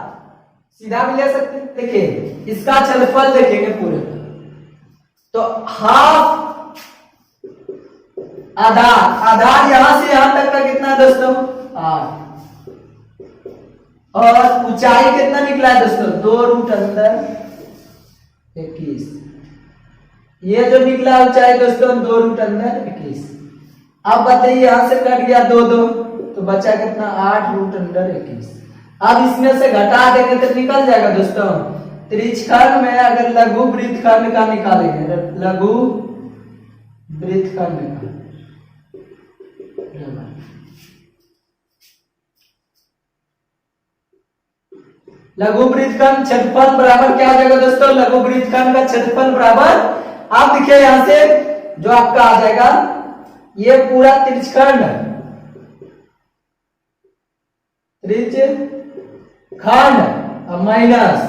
सीधा भी ले सकते हैं। देखिए इसका क्षेत्रफल देखेंगे पूरे, तो हाफ आधार, आधार यहां से यहां तक का कितना है दोस्तों 8, और ऊंचाई कितना निकला है दोस्तों 2√21, ये जो निकला ऊंचाई दोस्तों 2√21। अब बताइए यहां से कट गया 2 2 तो बचा कितना 8√21। अब इसमें से घटा देंगे तो निकल जाएगा दोस्तों, त्रिज्यखंड में अगर लघु वृत्तखंड का निकालेंगे, लघु वृत्तखंड का लघु वृत्तखंड क्षेत्रफल बराबर क्या हो जाएगा दोस्तों? लघु वृत्तखंड का क्षेत्रफल बराबर, आप देखिए यहां से जो आपका आ जाएगा, ये पूरा त्रिज्यखंड माइनस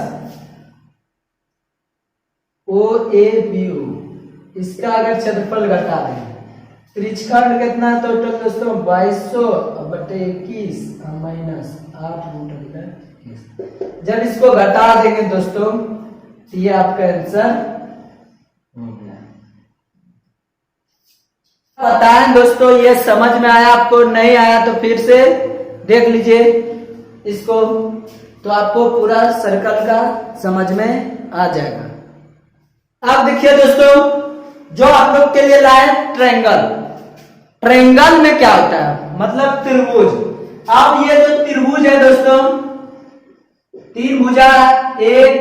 ओ ए बी, इसका अगर क्षेत्रफल घटा दें, त्रिज्यखंड कितना है टोटल दोस्तों? 2200/21 माइनस 8√21। जब इसको घटा देंगे दोस्तों तो ये आपका आंसर हो गया। बताएं दोस्तों, ये समझ में आया आपको? नहीं आया तो फिर से देख लीजिए इसको, तो आपको पूरा सर्कल का समझ में आ जाएगा। अब देखिए दोस्तों, जो आप लोग के लिए लाए ट्रायंगल, ट्रायंगल में क्या होता है? मतलब त्रिभुज। अब ये जो त्रिभुज है दोस्तों, 3 भुजा, 1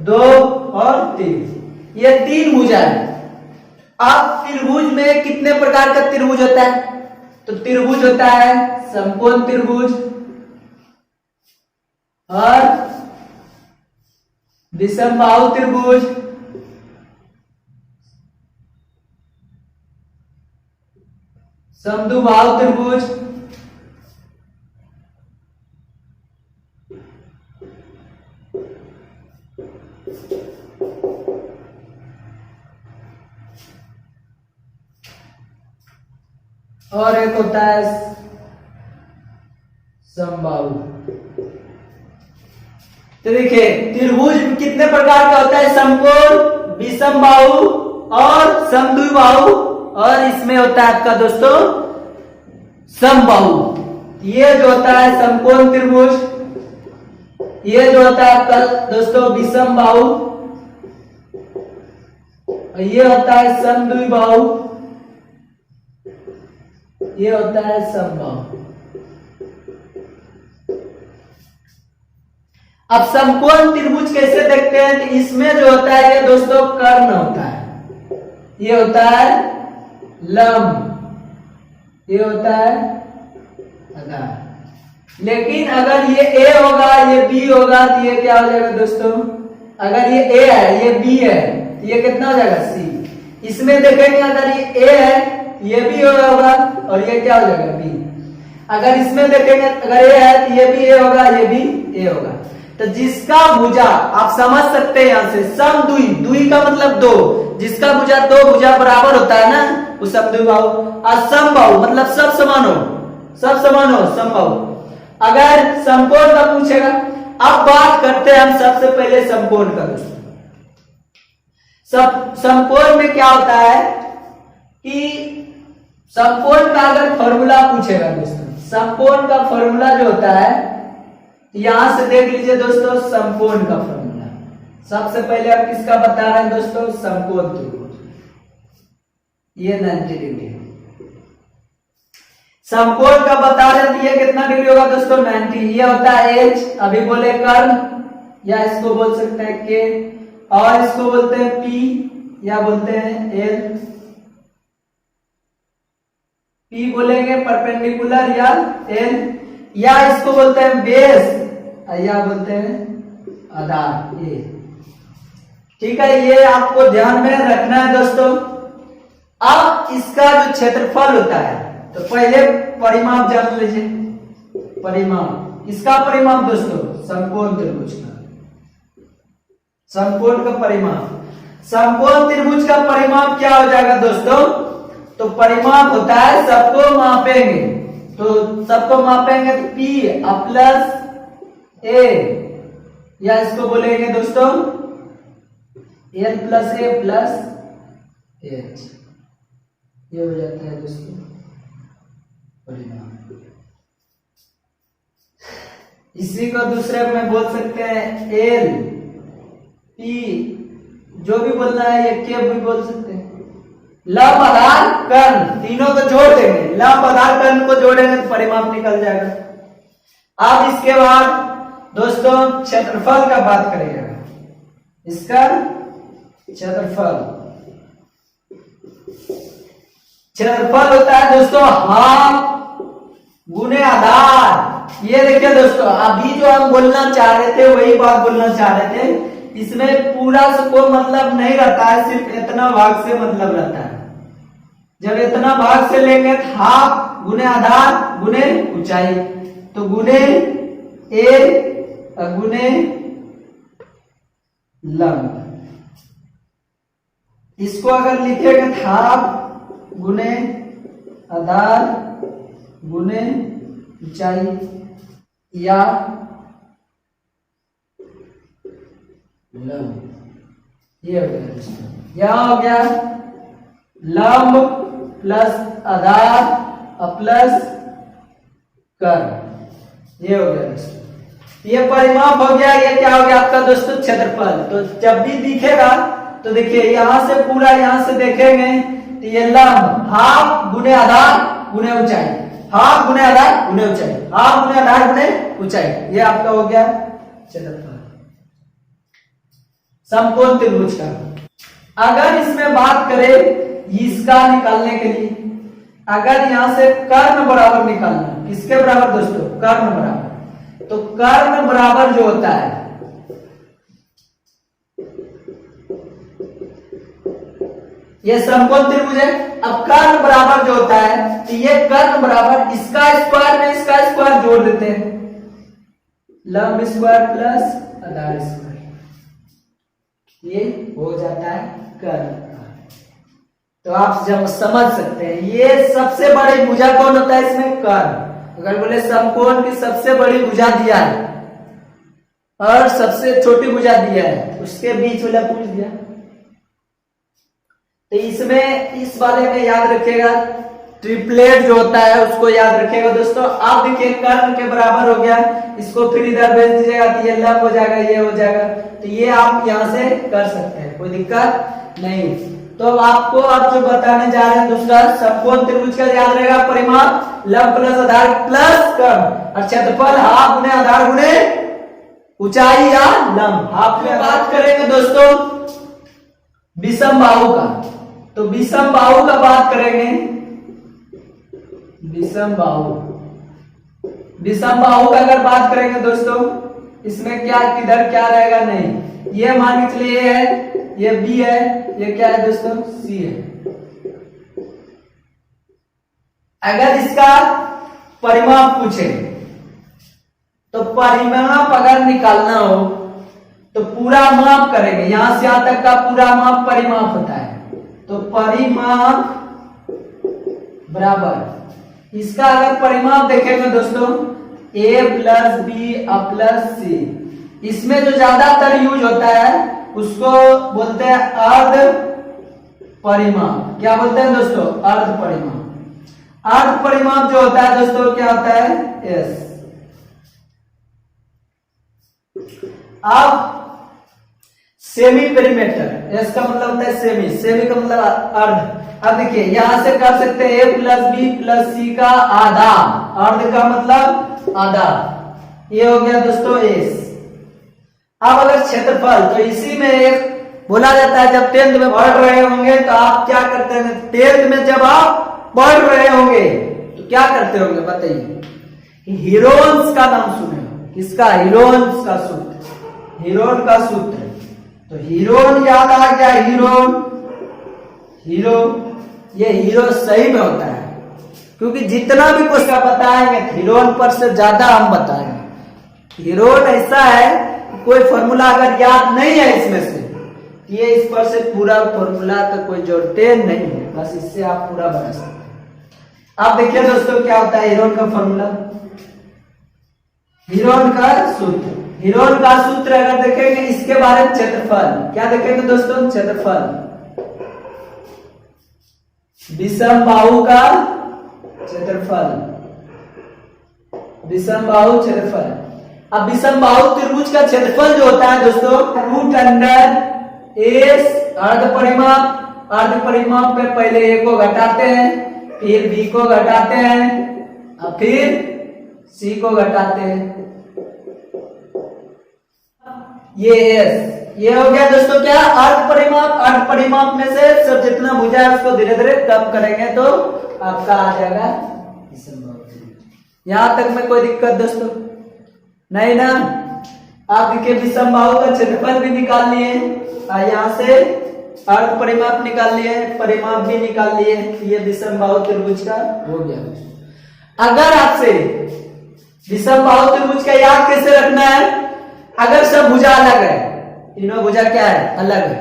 2 और 3, ये 3 भुजा है। अब त्रिभुज में कितने प्रकार का त्रिभुज होता है? तो त्रिभुज होता है समकोण त्रिभुज और विषमबाहु त्रिभुज, समद्विबाहु त्रिभुज, और एक होता है समबाहु। तो देखिए त्रिभुज कितने प्रकार का होता है? समकोण, विषमबाहु और समद्विबाहु, और इसमें होता है आपका दोस्तों समबाहु। ये जो होता है समकोण त्रिभुज, ये जो होता है आपका दोस्तों विषमबाहु, ये होता है समद्विबाहु, ये होता है समबाहु। अब समकोण त्रिभुज कैसे देखते हैं? तो इसमें जो होता है ये दोस्तों कर्ण होता है, ये होता है लंब, ये होता है आधार। लेकिन अगर ये ए होगा, ये बी होगा, तो ये क्या हो जाएगा दोस्तों? अगर ये ए है, ये बी है, तो ये कितना हो जाएगा? सी। इसमें देखेंगे अगर ये ए है, ये भी होगा, और ये क्या हो जाएगा? बी। अगर इसमें देखेंगे अगर ए है तो ये भी ए होगा, ये भी ए होगा। तो जिसका भुजा आप समझ सकते हैं यहां से, समद्वि, द्वि का मतलब दो, जिसका भुजा दो भुजा बराबर होता है ना, वो समद्विबाहु। और समबाहु मतलब सब समान हो, सब समान हो, समबाहु। अगर समकोण का पूछेगा, अब बात करते हैं हम सबसे पहले समकोण का दोस्तों। समकोण में क्या होता है कि समकोण का अगर फॉर्मूला पूछेगा दोस्तों, समकोण का फॉर्मूला जो होता है, यहां से देख लीजिए दोस्तों समकोण का फॉर्मूला। सबसे पहले आप किसका बता रहे हैं दोस्तों? समकोण त्रिभुज। ये 90 डिग्री है। समकोण का बता रहे हैं, ये कितना डिग्री होगा दोस्तों? 90। ये होता है एच, अभी बोले कर्ण, या इसको बोल सकते हैं के, और इसको बोलते हैं पी, या बोलते हैं एल। पी बोलेंगे परपेंडिकुलर या एल, या इसको बोलते हैं बेस, या बोलते हैं आधार ए। ठीक है, ये आपको ध्यान में रखना है दोस्तों। अब इसका जो क्षेत्रफल होता है, तो पहले परिमाप जान लीजिए। परिमाप, किसका परिमाप दोस्तों? समकोण त्रिभुज का, समकोण का परिमाप। समकोण त्रिभुज का परिमाप क्या हो जाएगा दोस्तों? तो परिमाप होता है सबको मापेंगे, तो सबको मापेंगे तो P प्लस A, या इसको बोलेंगे दोस्तों L plus A plus H। ये हो जाता है दोस्तों परिमाप। इसी को दूसरे में बोल सकते हैं L P, जो भी बोलना है, ये K भी बोल सकते हैं। लंब आधार कर्ण, तीनों को जोड़ देंगे, लंब आधार कर्ण को जोड़ेंगे तो परिमाप निकल जाएगा। अब इसके बाद दोस्तों क्षेत्रफल का बात करेंगे। इसका क्षेत्रफल, क्षेत्रफल होता है दोस्तों हाफ गुने आधार। ये देखिए दोस्तों, अभी जो हम बोलना चाह रहे थे वही बात बोलना चाह रहे थे। इसमें पूरा से कोई मतलब नहीं रहता है, सिर्फ इतना भाग से मतलब रहता है। जब इतना भाग से लेंगे हाफ गुने आधार गुने ऊंचाई, तो गुने ए गुने लंब। इसको अगर लिखेंगे हाफ गुने आधार गुने ऊंचाई या लंब, ये हो गया। यह हो गया लंब प्लस आधार प्लस कर्ण, ये हो गया दोस्तों। ये परिमाप हो गया। ये क्या हो गया आपका दोस्तों क्षेत्रफल। तो जब भी दिखेगा तो देखिए यहां से पूरा, यहां से देखेंगे तो ये लंब हाफ गुने आधार गुने ऊंचाई, हाफ गुने आधार गुने ऊंचाई, हाफ गुने आधार गुने ऊंचाई, ये आपका हो गया क्षेत्रफल समकोण त्रिभुज का। अगर इसमें बात करें इसका निकालने के लिए, अगर यहां से कर्ण बराबर निकालना, किसके बराबर दोस्तों, कर्ण बराबर, तो कर्ण बराबर जो होता है ये समकोण त्रिभुज है। अब कर्ण बराबर जो होता है तो ये कर्ण बराबर इसका स्क्वायर में इसका स्क्वायर जोड़ देते हैं, लंब स्क्वायर प्लस आधार स्क्वायर, ये हो जाता है कर्ण। तो आप जब समझ सकते हैं ये सबसे बड़ी भुजा कौन होता है इसमें, कर्ण। अगर बोले समकोण की सबसे बड़ी भुजा दिया है और सबसे छोटी भुजा दिया है, उसके बीच वाला पूछ दिया। तो इसमें इस वाले में याद रखिएगा ट्रिपलेट जो होता है उसको याद रखिएगा दोस्तों। आप देखिए कर्ण के बराबर हो गया, इसको फिर इधर भेज दीजिएगा तो ये लंब हो जाएगा, ये हो जाएगा। तो ये आप यहां से कर सकते हैं, कोई दिक्कत नहीं। तो आपको आप जो बताने जा रहे हैं दूसरा समकोण त्रिभुज का याद रहेगा परिमाप लंब प्लस आधार प्लस कर्ण और क्षेत्रफल हाफ गुने आधार गुने ऊंचाई या लंब। हाफ में बात करेंगे दोस्तों विषम बाहु का, तो विषम बाहु का बात करेंगे। विषम बाहु, विषम बाहु का अगर बात करेंगे दोस्तों, इसमें क्या किधर क्या रहेगा नहीं, ये मान के चलिए ये है, ये बी है, ये क्या है दोस्तों सी है। अगर इसका परिमाप पूछे तो परिमाप अगर निकालना हो तो पूरा माप करेंगे, यहां से यहां तक का पूरा माप परिमाप होता है। तो परिमाप बराबर इसका अगर परिमाप देखेंगे दोस्तों a प्लस बी प्लस सी, इसमें जो ज्यादातर यूज होता है उसको बोलते हैं अर्ध परिमाप। क्या बोलते हैं दोस्तों, अर्ध परिमाप। अर्ध परिमाप जो होता है दोस्तों क्या होता है एस। अब सेमी पेरीमीटर, एस का मतलब होता है सेमी, सेमी का मतलब अर्ध। अब देखिए यहां से कर सकते हैं a प्लस बी प्लस सी का आधा, अर्ध का मतलब आधा, ये हो गया दोस्तों एस। अब अगर क्षेत्रफल, तो इसी में एक बोला जाता है जब 10th में पढ़ रहे होंगे तो आप क्या करते हैं, 10th में जब आप पढ़ रहे होंगे तो क्या करते होंगे बताइए, हीरोन्स का नाम सुने, किसका, हीरोन्स का सूत्र, हीरोन का सूत्र। तो हीरोन याद आ गया, हीरोन, हीरो, ये हीरो सही में होता है क्योंकि जितना भी कुछ का बताएंगे हीरोन पर से ज्यादा हम बताएंगे। हीरोन ऐसा है कोई फॉर्मूला अगर याद नहीं है इसमें से, ये इस पर से पूरा फॉर्मूला का कोई जरूरत नहीं है, बस इससे आप पूरा बना सकते हैं। आप देखिए दोस्तों क्या होता है हीरोन का फॉर्मूला, हीरोन का सूत्र। हीरोन का सूत्र अगर देखेंगे इसके बारे में क्षेत्रफल, क्या देखेंगे दोस्तों, क्षेत्रफल, विषम बाहु का क्षेत्रफल, विषम बाहु क्षेत्रफल। अब विषम बाहु त्रिभुज का क्षेत्रफल जो होता है दोस्तों रूट अंडर एस अर्ध परिमाप, अर्ध परिमाप में पहले ए को घटाते हैं, फिर बी को घटाते हैं और फिर सी को घटाते हैं, ये एस ये हो गया दोस्तों क्या, अर्ध परिमाप। अर्ध परिमाप में से सब जितना भुजा है उसको धीरे धीरे कम करेंगे तो आपका आ जाएगा विषमबाहु त्रिभुज। यहां तक में कोई दिक्कत दोस्तों नहीं ना। आप देखिए विषमबाहु का क्षेत्रफल भी निकाल लिए और यहाँ से अर्ध परिमाप निकाल लिए, परिमाप भी निकाल लिए। ये विषमबाहु त्रिभुज का हो गया। अगर आपसे विषमबाहु त्रिभुज का याद कैसे रखना है, अगर सब भुजा अलग है, तीनों भुजा क्या है अलग है,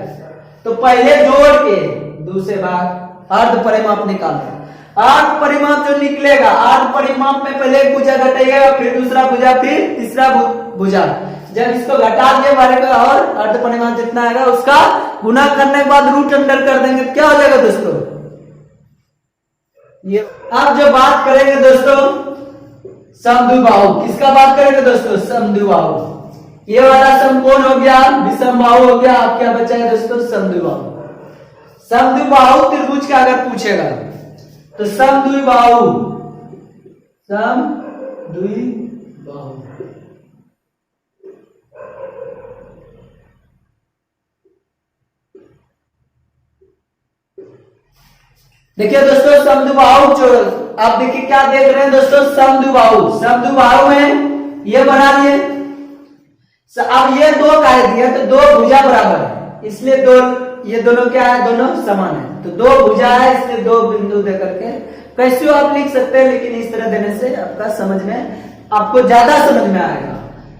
तो पहले जोड़ के दूसरे भाग अर्ध परिमाप निकालना। अर्ध परिमाप जो निकलेगा, अर्ध परिमाप में पहले एक भुजा घटेगा, फिर दूसरा भुजा, फिर तीसरा भुजा। जब इसको घटा दिए मारेगा और अर्ध परिमाप जितना आएगा उसका गुना करने के बाद रूट अंडर कर देंगे, क्या हो जाएगा दोस्तों ये। अब जो बात करेंगे दोस्तों समद्विबाहु, किसका बात करेंगे दोस्तों, समद्विबाहु। ये वाला समकोण हो गया, विषमबाहु हो गया, आप क्या बचा है दोस्तों समद्विबाहु। समद्विबाहु त्रिभुज का अगर पूछेगा तो समद्विबाहु, समद्विबाहु देखिए दोस्तों समद्विबाहु जो आप देखिए क्या देख रहे हैं दोस्तों, समद्विबाहु। समद्विबाहु में ये बना लिए। अब ये दो का दिया तो दो भुजा बराबर है, इसलिए दो, ये दोनों क्या है, दोनों समान है, तो दो भुजा है इसलिए दो बिंदु दे करके कैसे आप लिख सकते हैं, लेकिन इस तरह देने से आपका समझ में, आपको ज्यादा समझ में आएगा।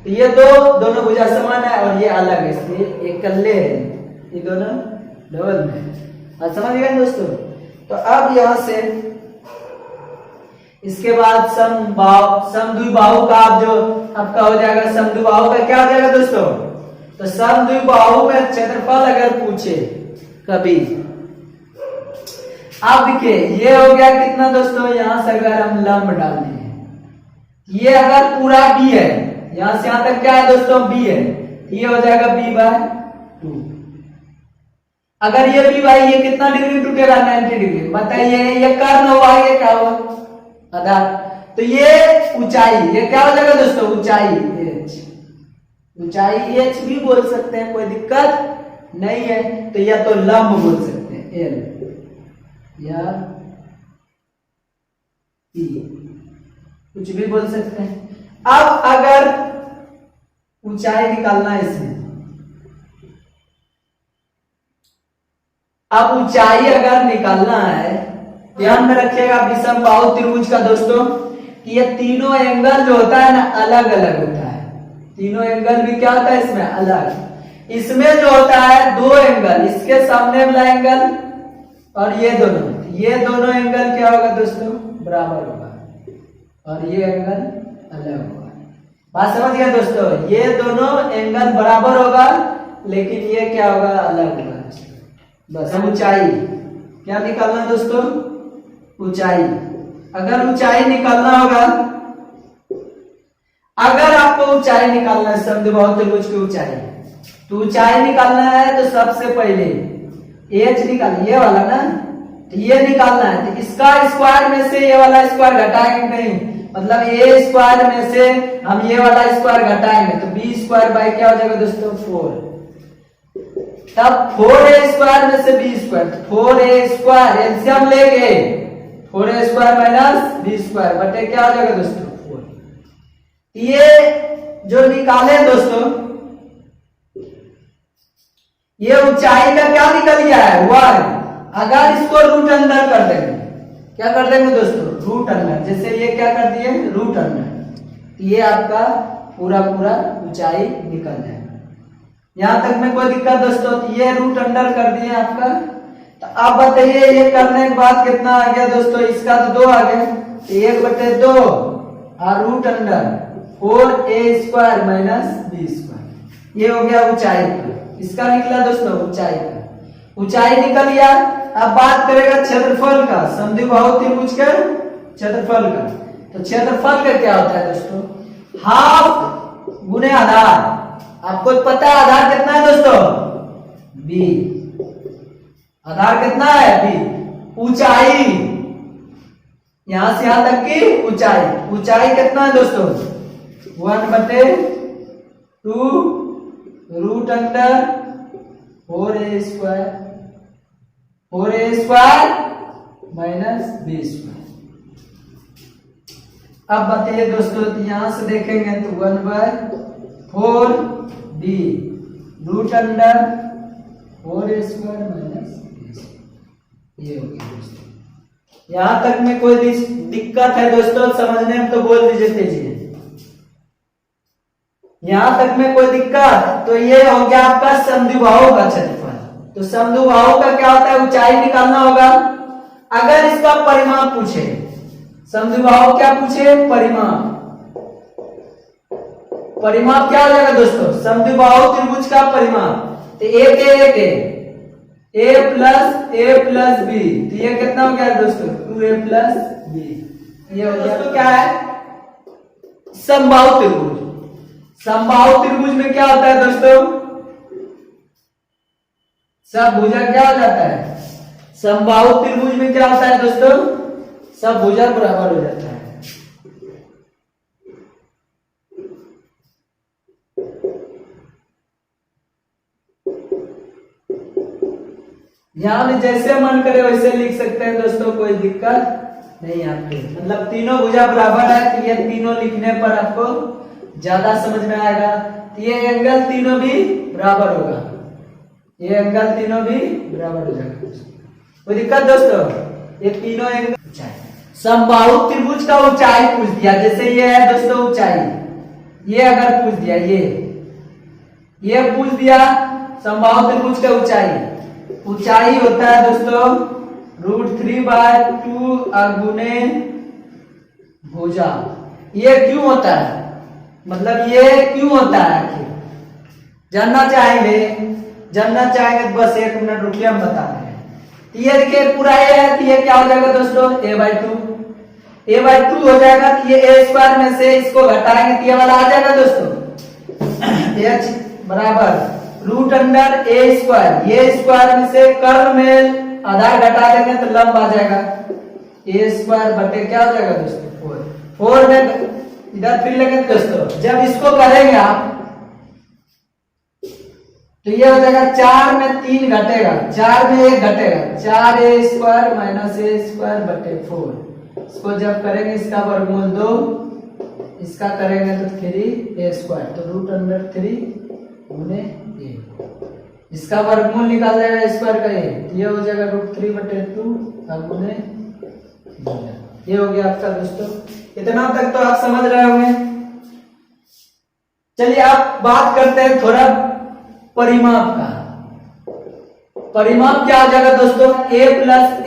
तो ये दोनों भुजा समान है और ये अलग है, इसलिए ये कल्ले है, ये दोनों डबल में। समझ गए दोस्तों। तो अब यहां से इसके बाद समद्विबाहु का आप जो आपका हो जाएगा, समद्विबाहु का क्या हो जाएगा दोस्तों, तो समद्विबाहु में क्षेत्रफल अगर पूछे कभी, आप देखिए ये हो गया कितना दोस्तों, यहां से अगर हम लंब डालते हैं, ये अगर पूरा b है, यहां से यहां तक क्या है दोस्तों b है, ये हो जाएगा b/2। अगर ये b बाई, ये कितना डिग्री टूटेगा, 90 डिग्री। बताइए ये कर्ण होगा, ये क्या होगा, आधार। तो ये ऊंचाई, ये क्या हो जाएगा दोस्तों, ऊंचाई h, ऊंचाई h भी बोल सकते हैं, कोई दिक्कत नहीं है। तो या तो लंब बोल सकते हैं l या e, कुछ भी बोल सकते हैं। अब अगर ऊंचाई निकालना है इसमें, अब ऊंचाई अगर निकालना है, ध्यान में रखिएगा विषमबाहु त्रिभुज का दोस्तों कि ये तीनों एंगल जो होता है ना अलग अलग होता है। तीनों एंगल भी क्या होता है इसमें अलग। इसमें जो होता है दो एंगल, इसके सामने वाला एंगल और ये दोनों एंगल क्या होगा दोस्तों, बराबर होगा और ये एंगल अलग होगा। बात समझ गया दोस्तों, ये दोनों एंगल बराबर होगा लेकिन ये क्या होगा, अलग होगा। बस ऊंचाई क्या निकालना दोस्तों, ऊंचाई। अगर ऊंचाई निकालना होगा, अगर आपको ऊंचाई निकालना है समद्विबाहु त्रिभुज की ऊंचाई, तो ऊंचाई निकालना है तो सबसे पहले h निकाल, ये वाला ना, तो ये निकालना है। तो इसका स्क्वायर में से ये वाला स्क्वायर घटाएंगे नहीं, मतलब a स्क्वायर में से हम ये वाला स्क्वायर घटाएंगे तो b स्क्वायर बाई क्या हो जाएगा दोस्तों 4। तब 4a स्क्वायर में से b square, 4a square LCM लेंगे, 4a square minus b square बटे क्या हो जाएगा दोस्तों 4। ये जो निकाले दोस्तों, ये ऊंचाई का क्या निकल गया है 1। अगर इसको रूट अंडर कर देंगे, क्या कर देंगे दोस्तों, रूट अंडर। जैसे ये क्या कर दिए, रूट अंडर, ये आपका पूरा ऊंचाई निकल जाएगा। यहां तक में कोई दिक्कत दोस्तों, तो ये रूट अंडर कर दिए आपका। तो अब बताइए ये करने के बाद कितना आ गया दोस्तों, इसका तो 2 आ गया, तो 1/2 और root under 4a square minus b square, ये हो गया ऊंचाई का। इसका निकला दोस्तों ऊंचाई का, ऊंचाई निकल गया। अब बात करेगा क्षेत्रफल का, समद्विबाहु त्रिभुज का क्षेत्रफल का। तो क्षेत्रफल का क्या होता है दोस्तों, हाफ गुने आधार। आपको पता है आधार कितना है दोस्तों, b, आधार कितना है b। ऊंचाई यहां से यहां तक की ऊंचाई, ऊंचाई कितना है दोस्तों 1/2 root under 4a² minus b²। अब बताइए दोस्तों, यहां से देखेंगे तो 1/4b root under 4a² minus b²। ये हो गया दोस्तों। यहां तक में कोई दिक्कत है दोस्तों समझने में तो बोल दीजिए तेजी। यहां तक में कोई दिक्कत? तो ये हो गया आपका समद्विबाहु का क्षेत्रफल। तो समद्विबाहु का क्या होता है, ऊंचाई निकालना होगा। अगर इसका परिमाप पूछे, समद्विबाहु क्या पूछे, परिमाप क्या हो जाएगा दोस्तों, समद्विबाहु त्रिभुज का परिमाप। तो a प्लस b, तो ये कितना हो गया दोस्तों, 2a प्लस b। ये हो गया। तो क्या है, समबाहु त्रिभुज। समबाहु त्रिभुज में क्या होता है दोस्तों, सब भुजा क्या हो जाता है, समबाहु त्रिभुज में क्या होता है दोस्तों, सब भुजा बराबर हो जाता है। यहां में जैसे मन करे वैसे लिख सकते हैं दोस्तों, कोई दिक्कत नहीं आपको। मतलब तीनों भुजा बराबर है तो ये तीनों लिखने पर आपको ज्यादा समझ में आएगा। तो ये एंगल तीनों भी बराबर होगा, ये एंगल तीनों भी बराबर हो जाएगा। कोई दिक्कत दोस्तों, ये तीनों एंगल ऊंचाई, समबाहु त्रिभुज का ऊंचाई पूछ दिया। जैसे ये है दोस्तों ऊंचाई, ये अगर पूछ दिया, ये पूछ दिया समबाहु त्रिभुज का ऊंचाई होता है दोस्तों √3/2 गुने भुजा। ये क्यों होता है, मतलब ये क्यों होता है आखिर जानना चाहेंगे तो बस 1 मिनट रुकिए, हम बता रहे हैं। ये देखिए पूरा ये है, तो ये क्या हो जाएगा दोस्तों, a/2 हो जाएगा। तो ये a² में से इसको घटाएंगे तो ये वाला आ जाएगा दोस्तों, h बराबर √a²। ये स्क्वायर में से कर्ण में आधार घटा देंगे तो लंब आ जाएगा, a² बटे क्या हो जाएगा दोस्तों, 4 में इधर फिर लेंगे दोस्तों। जब इसको करेंगे आप तो ये हो जाएगा 4 में 3 घटेगा, 4 में 1 घटेगा, 4a² माइनस a² बटे 4। इसको जब करेंगे इसका वर्गमूल 2, इसका करेंगे तो 3a², तो √3 गुने a। इसका वर्गमूल निकाल जाएगा स्क्वायर का, ये हो जाएगा √3 बटे 2 गुने। ये हो गया आपका दोस्तों। इतना तक तो आप समझ रहे होंगे। चलिए आप बात करते हैं थोड़ा परिमाप का। परिमाप क्या हो जाएगा दोस्तों, a प्लस a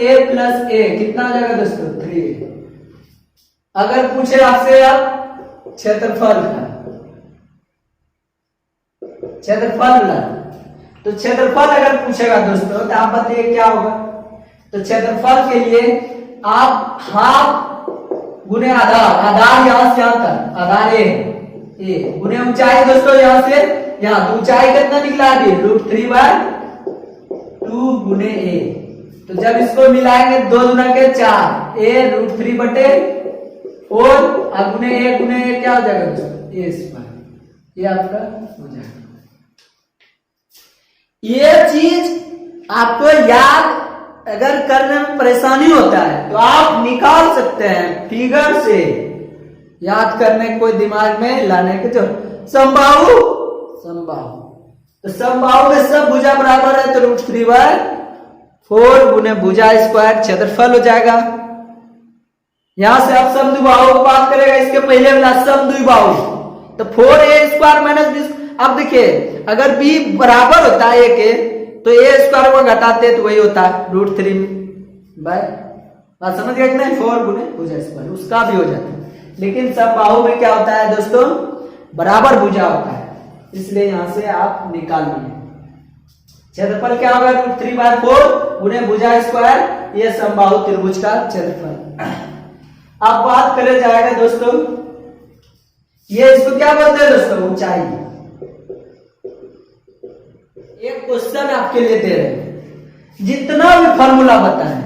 कितना हो जाएगा दोस्तों, 3। अगर पूछे आपसे आप क्षेत्रफल तो क्षेत्रफल अगर पूछेगा दोस्तों तो आप बताइए क्या होगा। तो क्षेत्रफल के लिए आप हाफ गुने आधार यहां से यहां तक, आधार ए गुने ऊंचाई दोस्तों यहां से यहां। तो ऊंचाई कितना निकला अभी, √3/2 गुने a। तो जब इसको मिलाएंगे 2 दूना के 4, a √3 बटे 4 गुने a क्या हो जाएगा दोस्तों, a²। ये आपका हो जाएगा। ये चीज आपको याद अगर करने में परेशानी होता है तो आप निकाल सकते हैं फिगर से, याद करने कोई दिमाग में लाने के। जो समबाहु तो समबाहु में सब भुजा बराबर है, तो √3/4 गुने भुजा स्क्वायर क्षेत्रफल हो जाएगा। यहां से आप समद्विबाहु की बात करेगा, इसके पहले वाला समद्विबाहु तो 4a² माइनस b। अब देखिए अगर b बराबर होता है a के तो a² को घटाते तो वही होता है √3 बात समझ गए कि नहीं, 4 गुने भुजा स्क्वायर, उसका भी हो जाता है। लेकिन समबाहु में क्या होता है दोस्तों, बराबर भुजा होता है, इसलिए यहां से आप निकाल लिए। क्षेत्रफल क्या होगा, √3/4 गुने भुजा स्क्वायर, ये समबाहु त्रिभुज का क्षेत्रफल। अब बात करें जाएगा दोस्तों, ये इसको क्या बोलते हैं दोस्तों, ऊंचाई। एक क्वेश्चन आपके लिए दे रहे हैं, जितना भी फॉर्मूला बताएं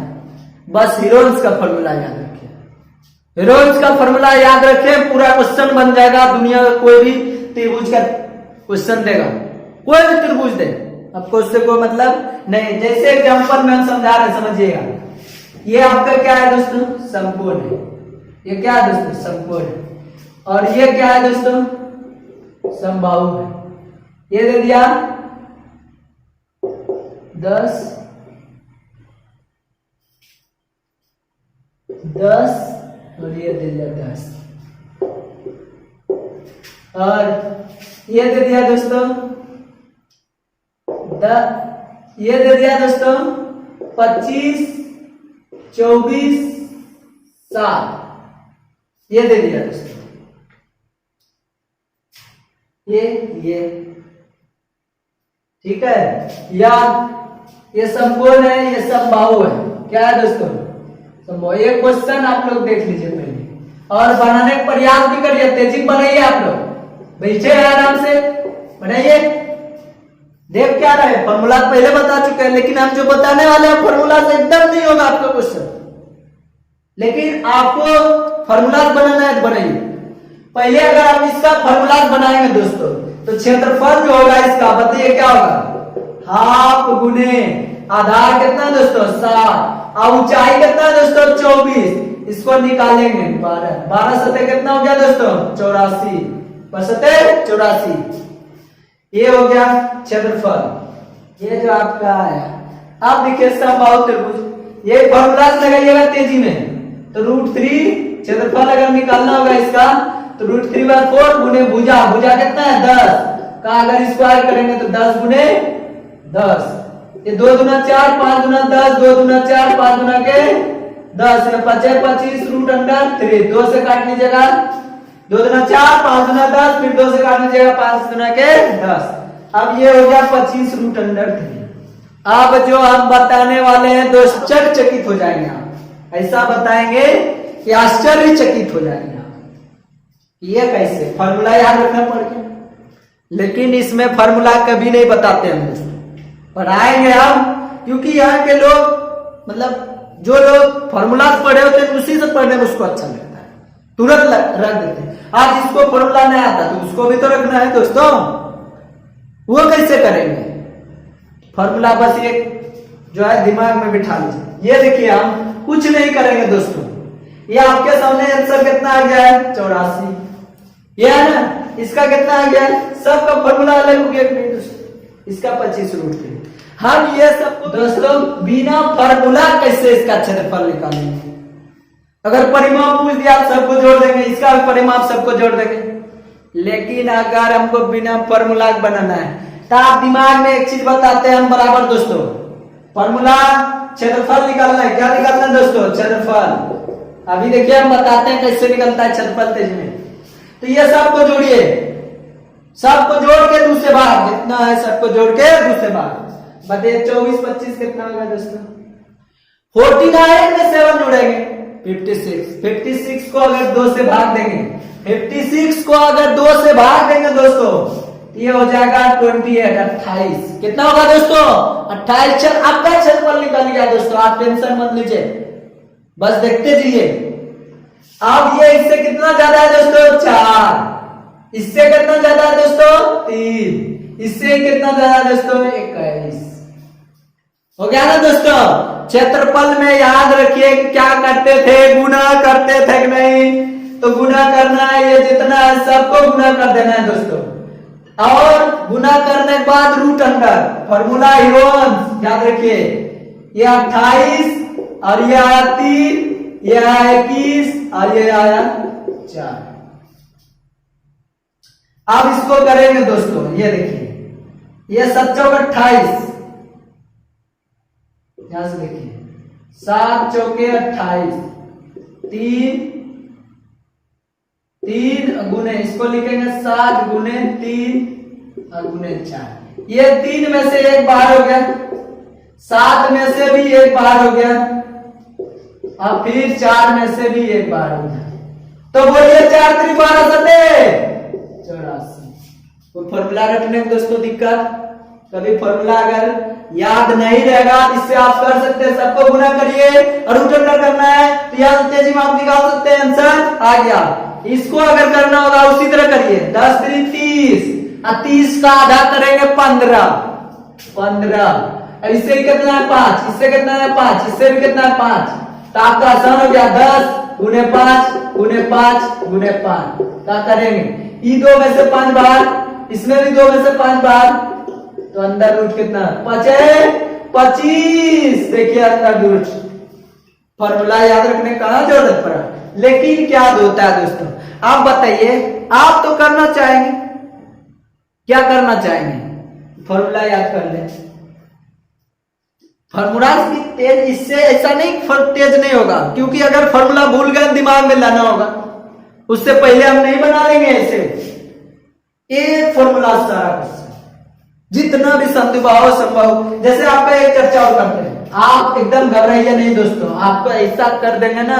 बस हीरोन्स का फॉर्मूला याद रखें। हीरोन्स का फॉर्मूला याद रखें, पूरा क्वेश्चन बन जाएगा। दुनिया में कोई भी त्रिभुज का क्वेश्चन देगा, कोई भी त्रिभुज दे, आपको उससे कोई मतलब नहीं। जैसे एग्जाम्पल में हम समझा रहे समझिएगा, ये आपका क्या है दोस्तों, समकोण है। ये क्या है दोस्तों, समकोण है। और ये क्या है दोस्तों, समबाहु है। ये दे दिया 10 और ये दे दिया 10 और ये दे दिया दोस्तों ये दे दिया दोस्तों 25, 24, 7 ये दे दिया दोस्तों। ये ठीक है। या ये समकोण है, ये समबाहु है। क्या है दोस्तों, समबाहु। ये क्वेश्चन आप लोग देख लीजिए पहले और बनाने का प्रयास भी करिए, तेजी बनाइए। आप लोग बैठे आराम से बनाइए। देख क्या रहे, फॉर्मूला पहले बता चुके हैं, लेकिन हम जो बताने वाले हैं फॉर्मूला से एकदम नहीं होगा आपका क्वेश्चन। लेकिन आपको फॉर्मूला बनाना है, बनाइए पहले। अगर आप इसका फॉर्मूला बनाएंगे दोस्तों, तो क्षेत्रफल जो होगा इसका, बताइए क्या होगा, हाफ गुने आधार कितना दोस्तों 7 और ऊंचाई कितना दोस्तों 24। इसको निकालेंगे 12 सतह कितना हो गया दोस्तों 84, 84। ये हो गया क्षेत्रफल। ये जो आपका आया, आप देखिए समबाहु त्रिभुज, ये फॉर्मूला लगाइएगा तेजी में। तो √3 क्षेत्रफल अगर निकालना होगा इसका, तो √3/4 गुने भुजा कितना है 10 का अगर स्क्वायर करेंगे तो 10 गुने 10। ये 2 दूना 4, 5 दूना 10, 2 दूना 4, 5 दूना के 10, 25 √3। 2 से काट लीजिएगा, 2 दूना 4, 5 दूना 10, फिर 2 से काट लीजिएगा 5 दूना के 10। अब ये हो गया 25 √3। अब जो हम बताने वाले हैं तो आश्चर्यचकित हो जाएंगे। आप ऐसा बताएंगे कि आश्चर्यचकित हो जाएंगे। ये कैसे, फॉर्मूला याद रखना पड़ेगा। लेकिन इसमें फॉर्मूला कभी नहीं बताते हम दोस्तों, पढ़ाएंगे हम, क्योंकि यहाँ के लोग मतलब जो लोग फॉर्मूला पढ़े होते हैं उसी से पढ़ने में उसको अच्छा लगता है, तुरंत रख देते हैं। आज जिसको फॉर्मूला नहीं आता तो उसको भी तो रखना है दोस्तों, वो कैसे करेंगे। फॉर्मूला बस एक जो है दिमाग में बिठा लीजिए। ये देखिए हम कुछ नहीं करेंगे दोस्तों, ये आपके सामने आंसर कितना आ गया है 84। ये है ना, इसका कितना आ गया है, सबका फॉर्मूला अलग हो गया दोस्तों। इसका 25 √3। हम ये सब दोस्तों बिना फॉर्मूला कैसे इसका क्षेत्रफल निकालेंगे। अगर परिमाप पूछ दिया सबको जोड़ देंगे, इसका भी परिमाप सबको जोड़ देंगे। लेकिन अगर हमको बिना फॉर्मूला बनाना है तो आप दिमाग में एक चीज बताते हैं हम बराबर दोस्तों, फॉर्मूला क्षेत्रफल निकालना है। क्या निकालना है दोस्तों, क्षेत्रफल। अभी देखिए हम बताते हैं कैसे निकलता है क्षेत्रफल तेज में। तो ये सबको जोड़िए, सबको जोड़ के दूसरे भाग जितना है सबको जोड़ के दूसरे भाग बताइए 24, 25 कितना होगा दोस्तों, 49 में 7 जोड़ेंगे 56 को अगर 2 से भाग देंगे, 56 को अगर 2 से भाग देंगे दोस्तों, ये हो जाएगा 28। कितना होगा दोस्तों 28। चल आपका क्षेत्रफल निकल गया दोस्तों, आप टेंशन मत लीजिए, बस देखते जाइए। अब ये इससे कितना ज्यादा है दोस्तों 4, इससे कितना ज्यादा है दोस्तों 3, इससे कितना ज्यादा है दोस्तों 21। हो गया ना दोस्तों। क्षेत्रफल में याद रखिए क्या करते थे, गुना करते थे कि नहीं, तो गुना करना है, ये जितना है सबको गुना कर देना है दोस्तों। और गुना करने के बाद रूट अंडर, फॉर्मूला हीरोन्स याद रखिए। ये 28 और ये आया 3, ये आया 21 और ये आया 4। अब इसको करेंगे दोस्तों, ये देखिए ये 7 चौक 28, यहां से देखिए 7 चौके 28, 3 गुने, इसको लिखेंगे 7 गुने 3 और गुने 4। ये 3 में से एक बाहर हो गया, 7 में से भी एक बाहर हो गया और फिर 4 में से भी एक बाहर हो गया। तो बोलिए 4 3 12 84। वो फॉर्मूला रखने में दोस्तों दिक्कत, कभी फॉर्मूला अगर याद नहीं रहेगा इससे आप कर सकते हैं, सबको गुना करिए और रूट अंडर करना है तो यहां तेजी में आप निकाल सकते हैं, आंसर आ गया। इसको अगर करना होगा उसी तरह करिए, 10 3 30 और 30 का आधा करेंगे 15, 15। अब इससे कितना है 5, इससे कितना है 5, इससे भी कितना है 5, तो आपका आसान हो गया 10 गुने 5 गुने 5 गुने 5। क्या करेंगे, ई 2 में से 5 बाहर, इसमें भी 2 में से 5 बाहर, तो अंदर रूट कितना 5 है 25। देखिए अंदर रूट, फॉर्मूला याद रखने का जरूरत पड़ा, लेकिन क्या होता है दोस्तों, आप बताइए, आप तो करना चाहेंगे, क्या करना चाहेंगे, फॉर्मूला याद कर ले। फॉर्मूला की तेज, इससे ऐसा नहीं तेज नहीं होगा, क्योंकि अगर फॉर्मूला भूल गए दिमाग में लाना होगा, उससे पहले हम नहीं बना लेंगे ऐसे एक फॉर्मूला सारा कुछ, जितना भी संभव। जैसे आपका एक चर्चा और करते हैं, आप एकदम घबराइए नहीं दोस्तों, आपको ऐसा कर देंगे ना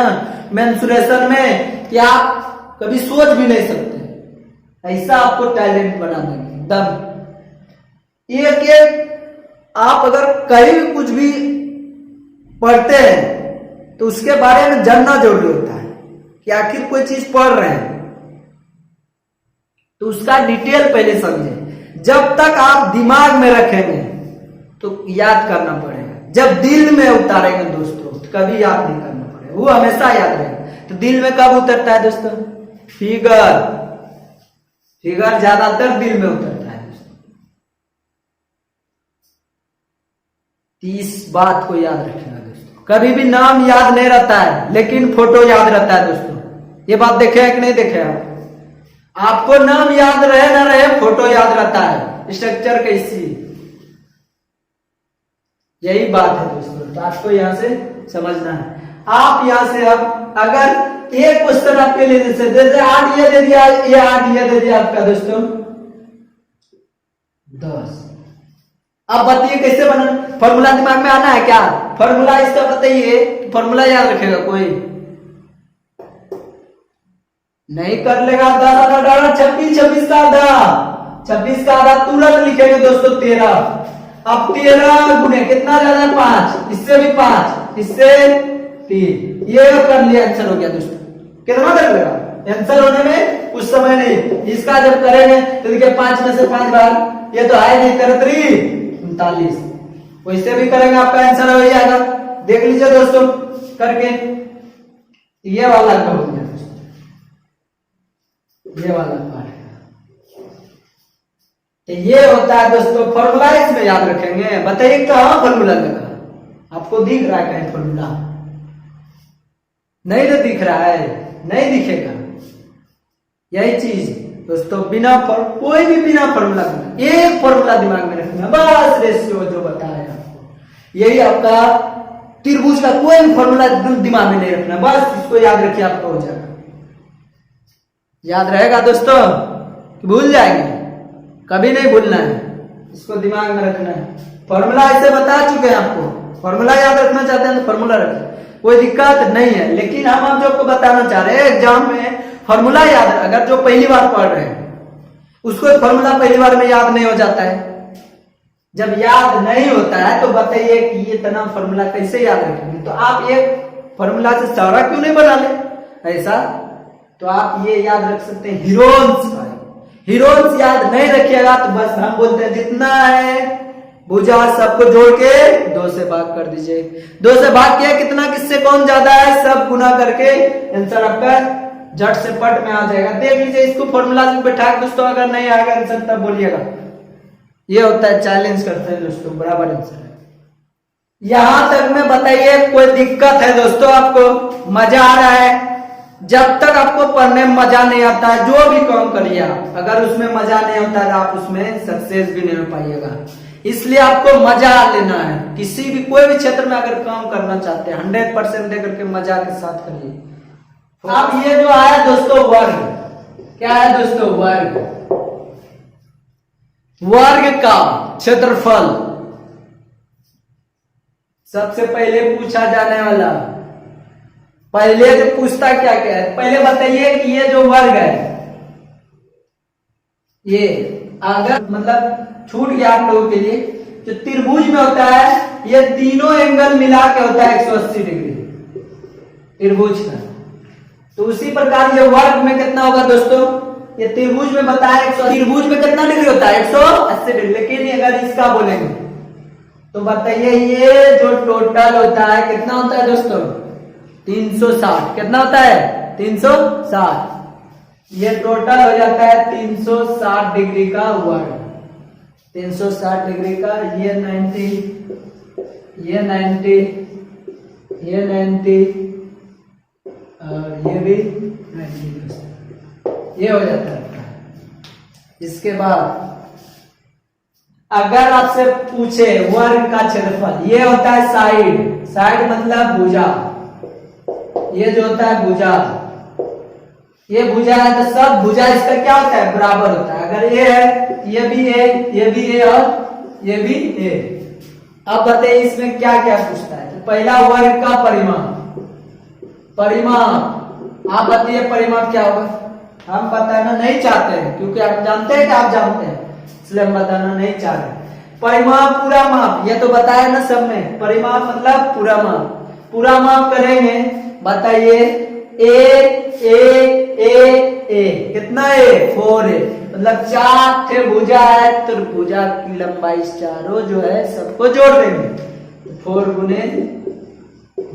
मेंसुरेशन में कि आप कभी सोच भी नहीं सकते, ऐसा आपको टैलेंट बना देंगे एकदम। एक एक आप अगर कहीं भी कुछ भी पढ़ते हैं तो उसके बारे में जानना जरूरी होता है कि आखिर कोई चीज पढ़ रहे हैं तो उसका डिटेल पहले समझे। जब तक आप दिमाग में रखेंगे तो याद करना पड़ेगा, जब दिल में उतारेंगे दोस्तों तो कभी याद नहीं करना पड़ेगा, वो हमेशा याद रहेगा। तो दिल में कब उतरता है दोस्तों, फिगर ज्यादातर दिल में उतरता है दोस्तों। 30 बात को याद रखना दोस्तों, कभी भी नाम याद नहीं रहता है लेकिन फोटो याद रहता है दोस्तों। ये बात देखे है कि नहीं देखे आप, आपको नाम याद रहे ना रहे फोटो याद रहता है, स्ट्रक्चर कैसी, यही बात है दोस्तों। तो आपको यहां से समझना है। आप यहां से अब अगर एक क्वेश्चन आपके लिए जैसे 8 ये दे दिया, ये 8 ये दे दिया आपका दोस्तों 10। अब बताइए कैसे बना, फॉर्मूला दिमाग में आना है क्या, फॉर्मूला इसका बताइए, फॉर्मूला याद रखेगा कोई नहीं कर लेगा। 26 का आधा, 26 का आधा तुरंत लिखेंगे दोस्तों 13। अब 13 गुने कितना ज्यादा 5, इससे भी 5, इससे 3, ये कर लिया, आंसर हो गया दोस्तों। कितना कर लेगा आंसर होने में कुछ समय नहीं, इसका जब करेंगे तो देखिए 5 में से 5 बार, ये तो आए नहीं 39, वैसे भी करेंगे आपका आंसर हो जाएगा। देख लीजिए दोस्तों करके, ये वाला का हो गया दोस्तों, ये वाला पार्ट। तो ये होता है दोस्तों फॉर्मूला, इसमें याद रखेंगे। बताइए कहां फॉर्मूला लगा, आपको दिख रहा है कहीं फॉर्मूला, नहीं तो दिख रहा है, नहीं दिखेगा। यही चीज दोस्तों, बिना कोई भी बिना फॉर्मूला, एक फॉर्मूला दिमाग में रखना बस, रेशियो जो बताया आपको, यही आपका त्रिभुज का कोई भी फॉर्मूला दिमाग में नहीं रखना, बस इसको याद रखिए, आपको हो जाएगा। याद रहेगा दोस्तों कि भूल जाएंगे, कभी नहीं भूलना है, इसको दिमाग में रखना है। फॉर्मूला ऐसे बता चुके हैं आपको, फॉर्मूला याद रखना चाहते हैं तो फॉर्मूला रखें, कोई दिक्कत नहीं है। लेकिन हम जो आपको बताना चाह रहे हैं, एग्जाम में फॉर्मूला याद, अगर जो पहली बार पढ़ रहे हैं उसको फॉर्मूला पहली बार में याद नहीं हो जाता है। जब याद नहीं होता है तो बताइए कि ये इतना फॉर्मूला कैसे याद रखेंगे। तो आप एक फॉर्मूला से सारा क्यों नहीं बना ले ऐसा, तो आप ये याद रख सकते हैं हीरोन्स। हीरोन्स याद नहीं रखिएगा तो बस हम बोलते हैं जितना है भुजा सबको जोड़ के 2 से भाग कर दीजिए। 2 से भाग किया, कितना किससे कौन ज्यादा है सब गुना करके आंसर आपका झट से पट में आ जाएगा। देख लीजिए इसको फॉर्मूला में बैठा के दोस्तों, अगर नहीं आएगा आंसर तब बोलिएगा। ये होता है चैलेंज करते हैं दोस्तों, बराबर आंसर है। यहां तक में बताइए कोई दिक्कत है दोस्तों, आपको मजा आ रहा है? जब तक आपको पढ़ने में मजा नहीं आता है, जो भी काम करिए आप, अगर उसमें मजा नहीं होता है आप उसमें सक्सेस भी नहीं हो पाइएगा। इसलिए आपको मजा लेना है, किसी भी कोई भी क्षेत्र में अगर काम करना चाहते हैं 100% देकर के मजा के साथ करिए। अब ये जो आया दोस्तों वर्ग, क्या है दोस्तों वर्ग, वर्ग का क्षेत्रफल सबसे पहले पूछा जाने वाला। पहले जो पूछता क्या क्या है, पहले बताइए कि ये जो वर्ग है, ये अगर मतलब छूट गया आप लोगों के लिए, जो त्रिभुज में होता है ये तीनों एंगल मिला के होता है 180 डिग्री त्रिभुज का। तो उसी प्रकार ये वर्ग में कितना होगा दोस्तों, ये त्रिभुज में बताया 180, त्रिभुज में कितना डिग्री होता है 180 डिग्री। लेकिन अगर इसका बोलेंगे तो बताइए ये जो टोटल होता है कितना होता है दोस्तों? 360। कितना होता है? 360। ये टोटल हो जाता है 360 डिग्री का वर्ग। 360 डिग्री का, ये 90, ये 90, ये 90 और ये भी 90, ये हो जाता है। इसके बाद अगर आपसे पूछे वर्ग का क्षेत्रफल, ये होता है साइड। साइड मतलब भुजा, ये जो होता है भुजा, ये भुजा है तो सब भुजा इसका क्या होता है? बराबर होता है। अगर ये है, ये भी ए, ये भी ए और ये भी ए। अब बताइए इसमें क्या क्या पूछता है? तो पहला वर्ग का परिमाप। परिमाप आप बताइए परिमाप क्या होगा? हम बताना नहीं चाहते हैं क्योंकि आप जानते हैं कि आप जानते हैं, इसलिए हम बताना नहीं चाह रहे। परिमाप पूरा माप, ये तो बताया ना सब में। परिमाप मतलब पूरा माप। पूरा माप करेंगे, बताइए ए कितना है? 4a, मतलब 4 थे भुजा है तो भुजा की लंबाई चारों जो है सबको जोड़ देंगे। 4 गुने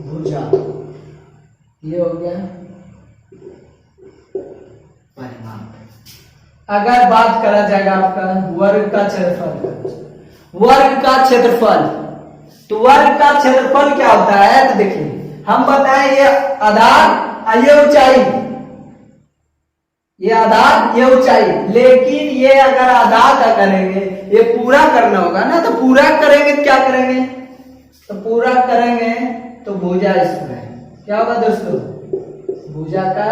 भुजा, ये हो गया परिमाप। अगर बात करा जाएगा आपका वर्ग का क्षेत्रफल, वर्ग का क्षेत्रफल, तो वर्ग का क्षेत्रफल क्या होता है? तो देखिए हम बताएं ये आधार, ये ऊंचाई, ये आधार, ये ऊंचाई। लेकिन ये अगर आधार का करेंगे, ये पूरा करना होगा ना, तो पूरा करेंगे तो क्या करेंगे? तो पूरा करेंगे तो भुजा स्क्वायर क्या होगा दोस्तों? भुजा का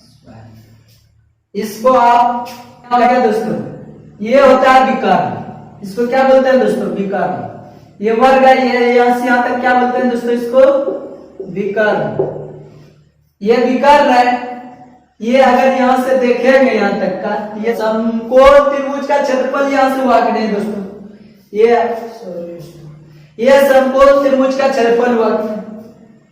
स्क्वायर। इसको आप क्या लगे दोस्तों? ये होता है विकर्ण। इसको क्या बोलते हैं दोस्तों? विकर्ण। ये वर्ग है, ये यहां से यहां तक क्या बोलते हैं दोस्तों? इसको विकर्ण। ये विकर्ण है। ये अगर यहां से देखेंगे यहां तक का, ये समकोण त्रिभुज का क्षेत्रफल यहां से हुआ कि नहीं दोस्तों? ये समकोण त्रिभुज का क्षेत्रफल हुआ।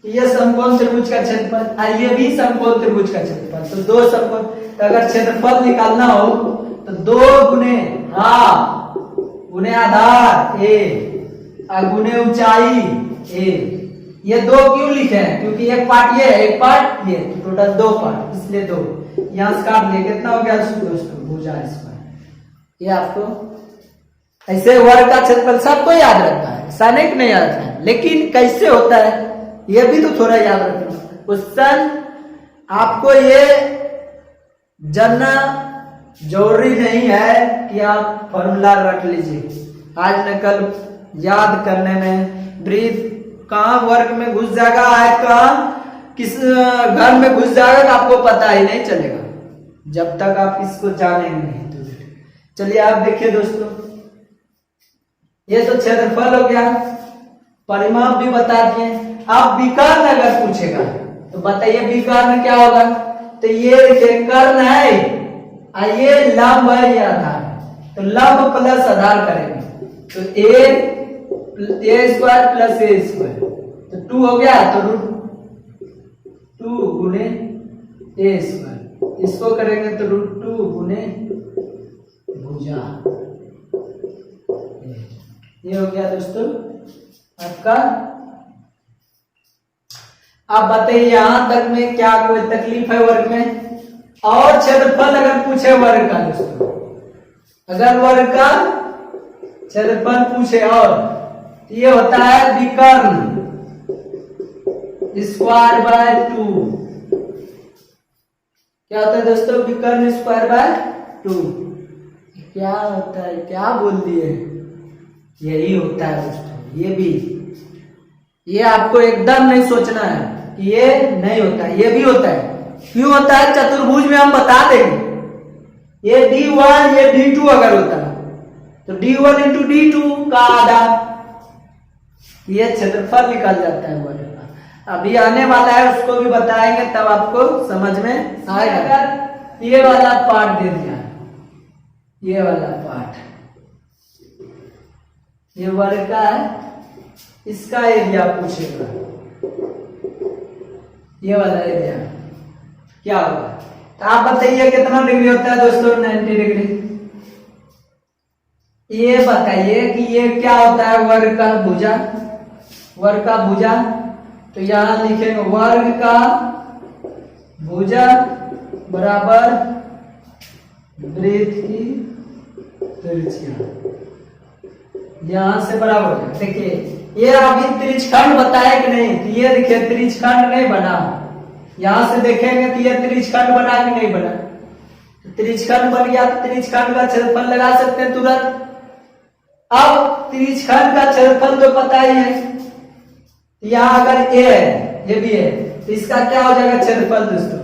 ये समकोण त्रिभुज का क्षेत्रफल, ये भी समकोण त्रिभुज का क्षेत्रफल। तो दो समकोण, तो अगर क्षेत्रफल निकालना हो तो 2 गुने गुने आधार ए गुने ऊंचाई ए। ये 2 क्यों लिखे हैं? क्योंकि एक पार्ट ये है, एक पार्ट ये, तो टोटल 2 पार्ट, इसलिए 2 यहां से काट लिए। कितना हो गया दोस्तों? भुजा स्क्वायर। ये आपको ऐसे वर्ग का क्षेत्रफल सबको याद रखना है, ऐसा नहीं याद रखना है, लेकिन कैसे होता है ये भी तो थोड़ा याद रखना। क्वेश्चन आपको ये जानना जरूरी नहीं है कि आप फॉर्मूला रख लीजिए। आज न कल याद करने में ब्रीथ कहाँ वर्ग में घुस जाएगा, आज कहाँ किस घर में घुस जाएगा तो आपको पता ही नहीं चलेगा जब तक आप इसको जानेंगे नहीं। तो चलिए आप देखिए दोस्तों, ये तो क्षेत्रफल हो गया, परिमाप भी बता दिए। आप विकर्ण अगर पूछेगा तो बताइए विकर्ण क्या होगा? तो ये देखिए कर्ण है, ये लंब है, ये आधार, तो लंब प्लस आधार करेंगे तो ए स्क्वायर प्लस ए स्क्वायर, तो 2 हो गया, तो √2 गुने ए स्क्वायर। इसको करेंगे तो √2 गुने भुजा। ये हो गया दोस्तों आपका। आप बताइए यहां तक में क्या कोई तकलीफ है वर्ग में? और क्षेत्रफल अगर पूछे वर्ग का दोस्तों, अगर वर्ग का क्षेत्रफल पूछे और ये होता है विकर्ण स्क्वायर बाय 2। क्या होता है दोस्तों? विकर्ण स्क्वायर बाय 2। क्या होता है? क्या बोल दिए? यही होता है दोस्तों। ये भी, ये आपको एकदम नहीं सोचना है कि ये नहीं होता है, ये भी होता है। क्यों होता है? चतुर्भुज में हम बता देंगे। ये D1 ये D2 अगर होता है तो D1 इंटू D2 का आधा, ये क्षेत्रफल निकल जाता है वर्ग का। अभी आने वाला है उसको भी बताएंगे, तब आपको समझ में आएगा। अगर ये वाला पार्ट दे दिया, ये वाला पार्ट ये वर्ग का है, इसका एरिया पूछेगा, ये वाला एरिया क्या होगा? तो आप बताइए कितना डिग्री होता है दोस्तों? 90 डिग्री। ये बताइए कि ये क्या होता है वर्ग का भुजा, वर्ग का भुजा। तो यहां लिखेंगे वर्ग का भुजा बराबर वृत्त की त्रिज्या, यहां से बराबर हो जाएगा। देखिए ये अभी त्रिज्यखंड बताया कि नहीं, तो ये देखिए त्रिज्यखंड नहीं बना, यहां से देखेंगे तो ये त्रिज्यखंड बना कि नहीं बना। तो त्रिज्यखंड बन गया तो त्रिज्यखंड का क्षेत्रफल लगा सकते हैं तुरंत। अब त्रिज्यखंड का क्षेत्रफल तो पता ही है, यहां अगर ए है ये भी है तो इसका क्या हो जाएगा क्षेत्रफल दोस्तों,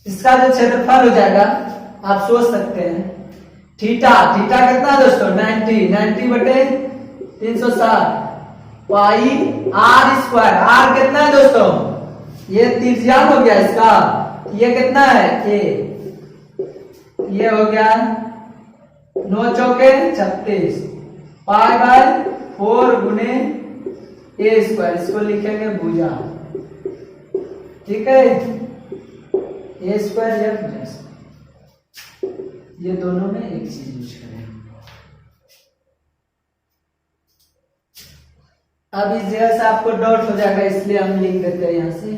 इसका जो क्षेत्रफल हो जाएगा आप सोच सकते हैं थीटा, थीटा कितना दोस्तों 90 बटे 360 पाई आर स्क्वायर, आर कितना है दोस्तों, ये त्रिज्या हो गया इसका, ये कितना है ए, ये हो गया 9 चौके 36 पाई बाय 4 गुने ए स्क्वायर, इसको लिखेंगे भुजा, ठीक है। ए स्क्वायर या भुजा, ये दोनों में एक चीज यूज करें। अब इस जगह से आपको डाउट हो जाएगा इसलिए हम लिख देते हैं यहां से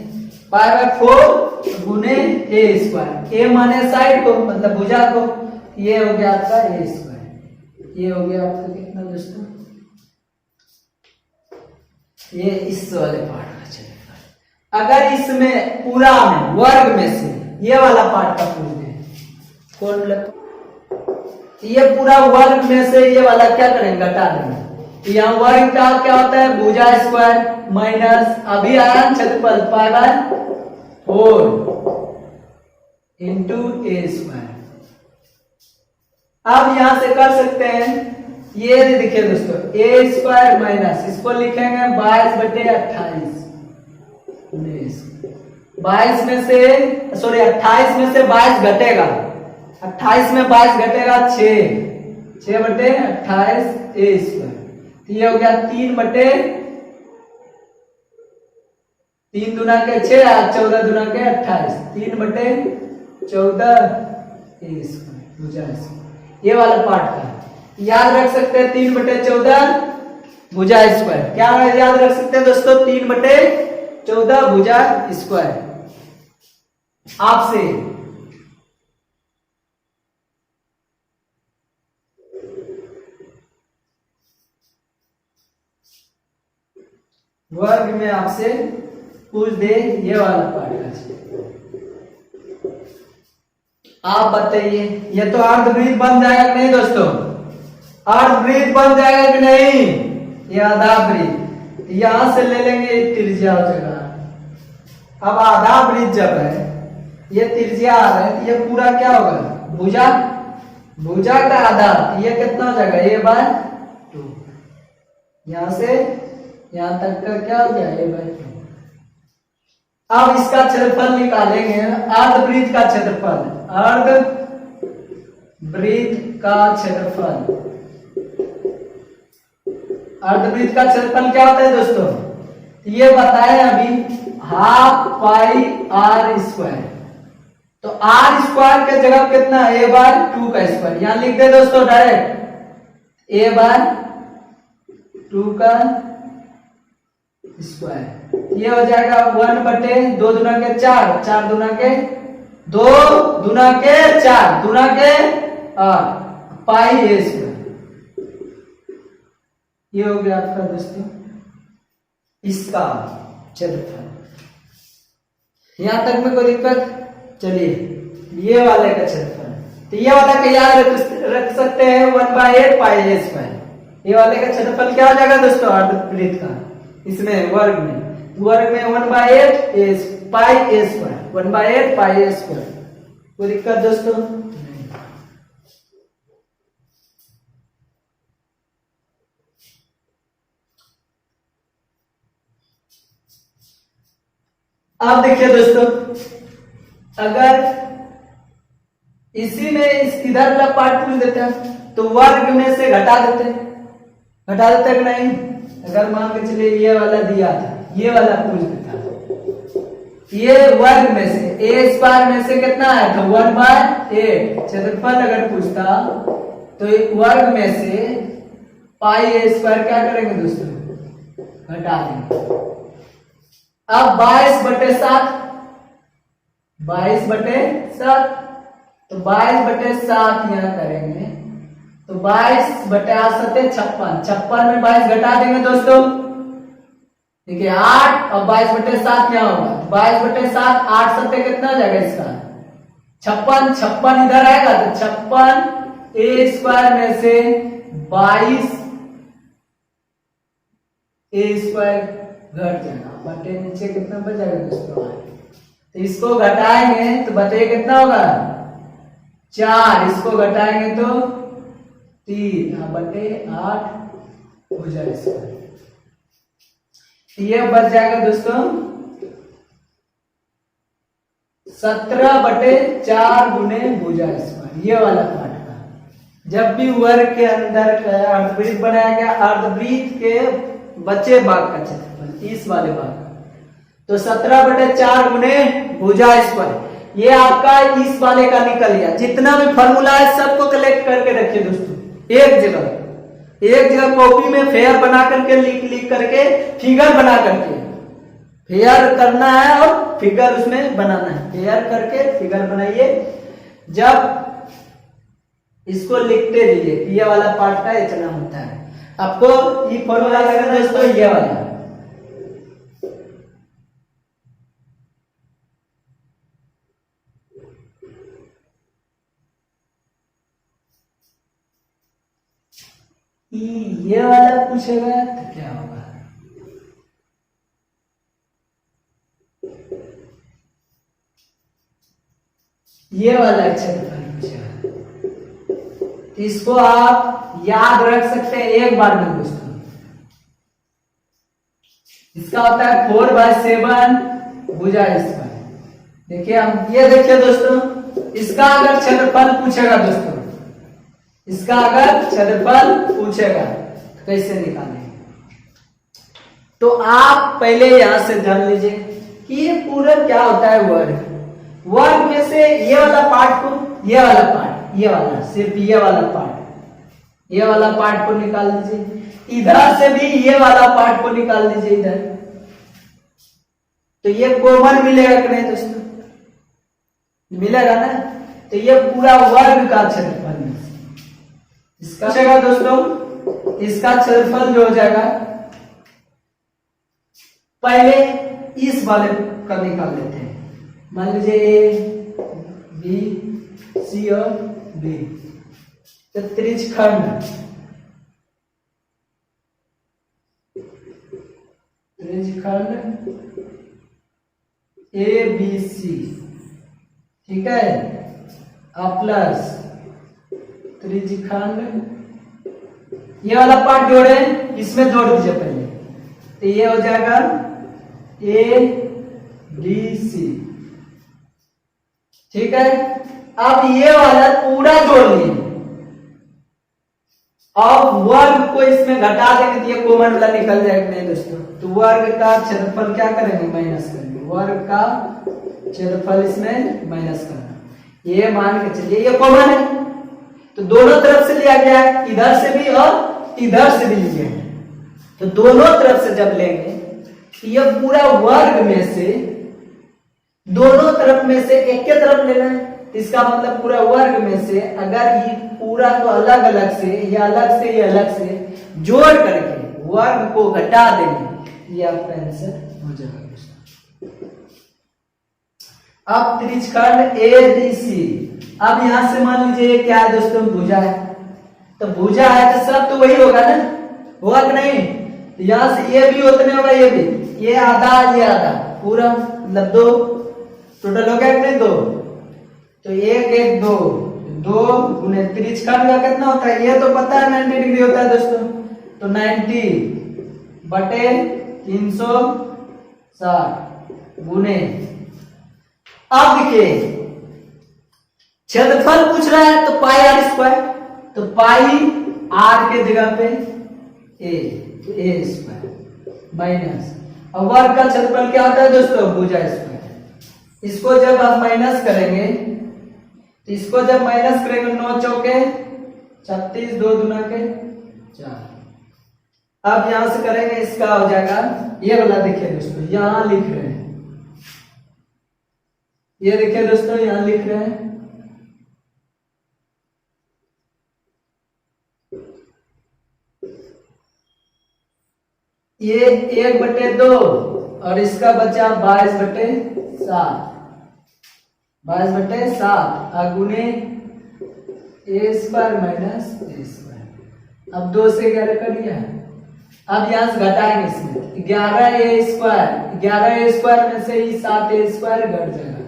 पाई बाय 4 गुने ए स्क्वायर, ए माने साइड को मतलब भुजा को, ये हो गया आपका ए स्क्वायर, ये हो गया आपका कितना दोस्तों, ये इस वाले पार्ट का चलेगा। अगर इसमें पूरा में वर्ग में से ये वाला पार्ट का पूछ दे कौन मतलब, ये पूरा वर्ग में से ये वाला क्या करेंगे घटा देंगे, तो यहाँ वर्ग का क्या होता है भुजा स्क्वायर माइनस अभी आया क्षेत्रफल pi by 4 into A square. अब यहां से कर सकते हैं, ये देखिए दोस्तों ए स्क्वायर माइनस इसको लिखेंगे 22 बटे 28, 22 में से सॉरी 28 में से 22 घटेगा, 28 में 22 घटेगा 6 बटे 28 ए स्क्वायर, तो ये हो गया 3 बटे 3 दुना के 6 14 दुना के 28, 3 बटे 14 ए स्क्वायर भुजा स्क्वायर, ये वाला पार्ट का याद रख सकते हैं 3 बटे 14 भुजा स्क्वायर, क्या याद रख सकते हैं दोस्तों 3 बटे 14 भुजा स्क्वायर। आपसे वर्ग में आपसे पूछ दे ये वाला पार्ट का, आप बताइए ये तो अर्धवृत्त बन जाएगा कि नहीं दोस्तों, अर्धवृत्त बन जाएगा कि नहीं, ये आधा वृत्त, यहां से ले लेंगे त्रिज्या हो जाएगा। अब आधा वृत्त जब है ये त्रिज्या आ रहा है तो ये पूरा क्या होगा भुजा, भुजा का आधा, ये कितना हो जाएगा ए बाय 2, यहां से यहां तक का क्या हो गया ए बाय 2। अब इसका क्षेत्रफल निकालेंगे, अर्धवृत्त का क्षेत्रफल, अर्धवृत्त का क्षेत्रफल, अर्धवृत्त का क्षेत्रफल क्या होता है दोस्तों, ये बताए अभी हाफ पाई आर स्क्वायर, तो आर स्क्वायर के जगह कितना है ए बाय 2 का स्क्वायर, यहां लिख दे दोस्तों डायरेक्ट ए बाय 2 का स्क्वायर, ये हो जाएगा 1 बटे 2 दुना के 4, 4 दुना के 2 दुना के 4 दुना के 8 पाई ए स्क्वायर, ये हो गया आपका दोस्तों इसका क्षेत्रफल। यहां तक में कोई दिक्कत, चलिए ये वाले का क्षेत्रफल, तो ये वाला का याद रख सकते हैं 1/8 पाई ए स्क्वायर, ये वाले का क्षेत्रफल क्या हो जाएगा दोस्तों अर्धवृत्त का, इसमें वर्ग में 1/8 पाई ए स्क्वायर, 1/8 पाई ए स्क्वायर, कोई दिक्कत दोस्तों नहीं। अब देखिए दोस्तों अगर इसी में इस इधर वाला पार्ट पूछ देते हैं तो वर्ग में से घटा देते कि नहीं, अगर मान के चलिए ये वाला दिया था, ये वाला पूछ देता, ये वर्ग में से ए स्क्वायर में से कितना आया था 1/8 क्षेत्रफल अगर पूछता तो एक वर्ग में से पाई ए स्क्वायर क्या करेंगे दोस्तों, घटा देंगे। अब 22/7, 22/7, तो 22/7 यहाँ करेंगे तो 22/8 56, 56 में 22 घटा देंगे दोस्तों, ठीक है 8, और 22/7 यहाँ होगा, 22/7 8 सत्ते कितना हो जाएगा इसका 56, 56 इधर आएगा तो 56 ए स्क्वायर में से 22 ए स्क्वायर घट जाएगा, बटे नीचे कितना बच जाएगा दोस्तों 8। तो इसको घटाएंगे तो बताइए कितना होगा 4, इसको घटाएंगे तो 3, बटे 8 हो जाएगा इसका। ये बच जाएगा दोस्तों 17/4 गुने भुजा स्क्वायर, ये वाला पार्ट का। जब भी वर्ग के अंदर अर्धवृत्त बनाया गया, अर्धवृत्त के बचे भाग का क्षेत्रफल इस वाले भाग का, तो 17/4 गुने भुजा स्क्वायर, ये आपका इस वाले का निकल गया। जितना भी फॉर्मूला है सबको कलेक्ट करके रखिए दोस्तों, एक जगह कॉपी में फेयर बना करके लिख करके फिगर बना करके, फेयर करना है और फिगर उसमें बनाना है, फेयर करके फिगर बनाइए। जब इसको लिखते रहिए, ये वाला पार्ट का इतना होता है। आपको ये फॉर्मूला लगेगा दोस्तों, ये वाला ये वाला पूछेगा तो क्या होगा, ये वाला क्षेत्रफल पूछेगा। इसको आप याद रख सकते हैं एक बार में दोस्तों। इसका होता है 4/7 भुजा स्क्वायर। देखिए हम ये देखिए दोस्तों, इसका अगर क्षेत्रफल पूछेगा दोस्तों, इसका अगर क्षेत्रफल पूछेगा तो कैसे निकालेंगे, तो आप पहले यहां से जान लीजिए कि ये पूरा क्या होता है वर्ग। वर्ग में से ये वाला पार्ट को, ये वाला पार्ट, ये वाला सिर्फ ये वाला पार्ट, ये वाला पार्ट को निकाल दीजिए, इधर से भी ये वाला पार्ट को निकाल दीजिए इधर, तो ये कॉमन मिलेगा कि नहीं दोस्तों, मिलेगा ना। तो ये पूरा वर्ग का क्षेत्रफल इसका जाएगा दोस्तों, इसका क्षेत्रफल जो हो जाएगा, पहले इस वाले का निकाल लेते हैं। मान लीजिए ए बी सी और बी, तो त्रिज्यखंड ए बी सी, ठीक है, प्लस त्रिज्यखंड, ये वाला पार्ट जोड़े, इसमें जोड़ दीजिए पहले, तो ये हो जाएगा ए बी सी, ठीक है। अब ये वाला पूरा जोड़ लिए, अब वर्ग को इसमें घटा देंगे तो ये कॉमन वाला निकल जाएगा नहीं दोस्तों। तो वर्ग का क्षेत्रफल क्या करेंगे, माइनस करेंगे, वर्ग का क्षेत्रफल इसमें माइनस करना, ये मान के चलिए ये कॉमन है, तो दोनों तरफ से लिया गया है, इधर से भी और इधर से भी लिया है, तो दोनों तरफ से जब लेंगे तो ये पूरा वर्ग में से, दोनों तरफ में से एक के तरफ लेना है, इसका मतलब पूरा वर्ग में से अगर ये पूरा को अलग अलग से, ये अलग से, ये अलग से जोड़ करके वर्ग को घटा देंगे, ये आपका आंसर हो जाएगा। अब त्रिज्यखंड ए बी सी, अब यहां से मान लीजिए क्या है दोस्तों, भुजा है, तो भुजा है तो सब तो वही होगा ना, होगा कि नहीं। तो यहां से ये भी उतने होगा, ये भी, ये आधा ये आधा, पूरा मतलब 2 टोटल हो गया कि नहीं 2, तो 1 1 2, 2 गुने त्रिज्यखंड का कितना होता है, ये तो पता है 90 डिग्री होता है दोस्तों, तो 90 बटे 360 गुने, अब देखिए क्षेत्रफल पूछ रहा है तो पाई आर स्क्वायर, तो पाई आर के जगह पे ए स्क्वायर माइनस, और वर्ग का क्षेत्रफल क्या होता है दोस्तों, भुजा स्क्वायर। इसको जब आप माइनस करेंगे, तो इसको जब माइनस करेंगे 9 चौके 36 2 दूना के 4। अब यहां से करेंगे, इसका हो जाएगा ये वाला। देखिए दोस्तों यहां लिख रहे हैं, ये देखिए दोस्तों यहां लिख रहे हैं ये 1/2 और इसका बचा 22/7, 22/7 गुने a² माइनस a²। अब 2 से 11 कर दिया। अब यहां से घटाएंगे इसमें 11a², 11a² में से ही 7a² घट जाएगा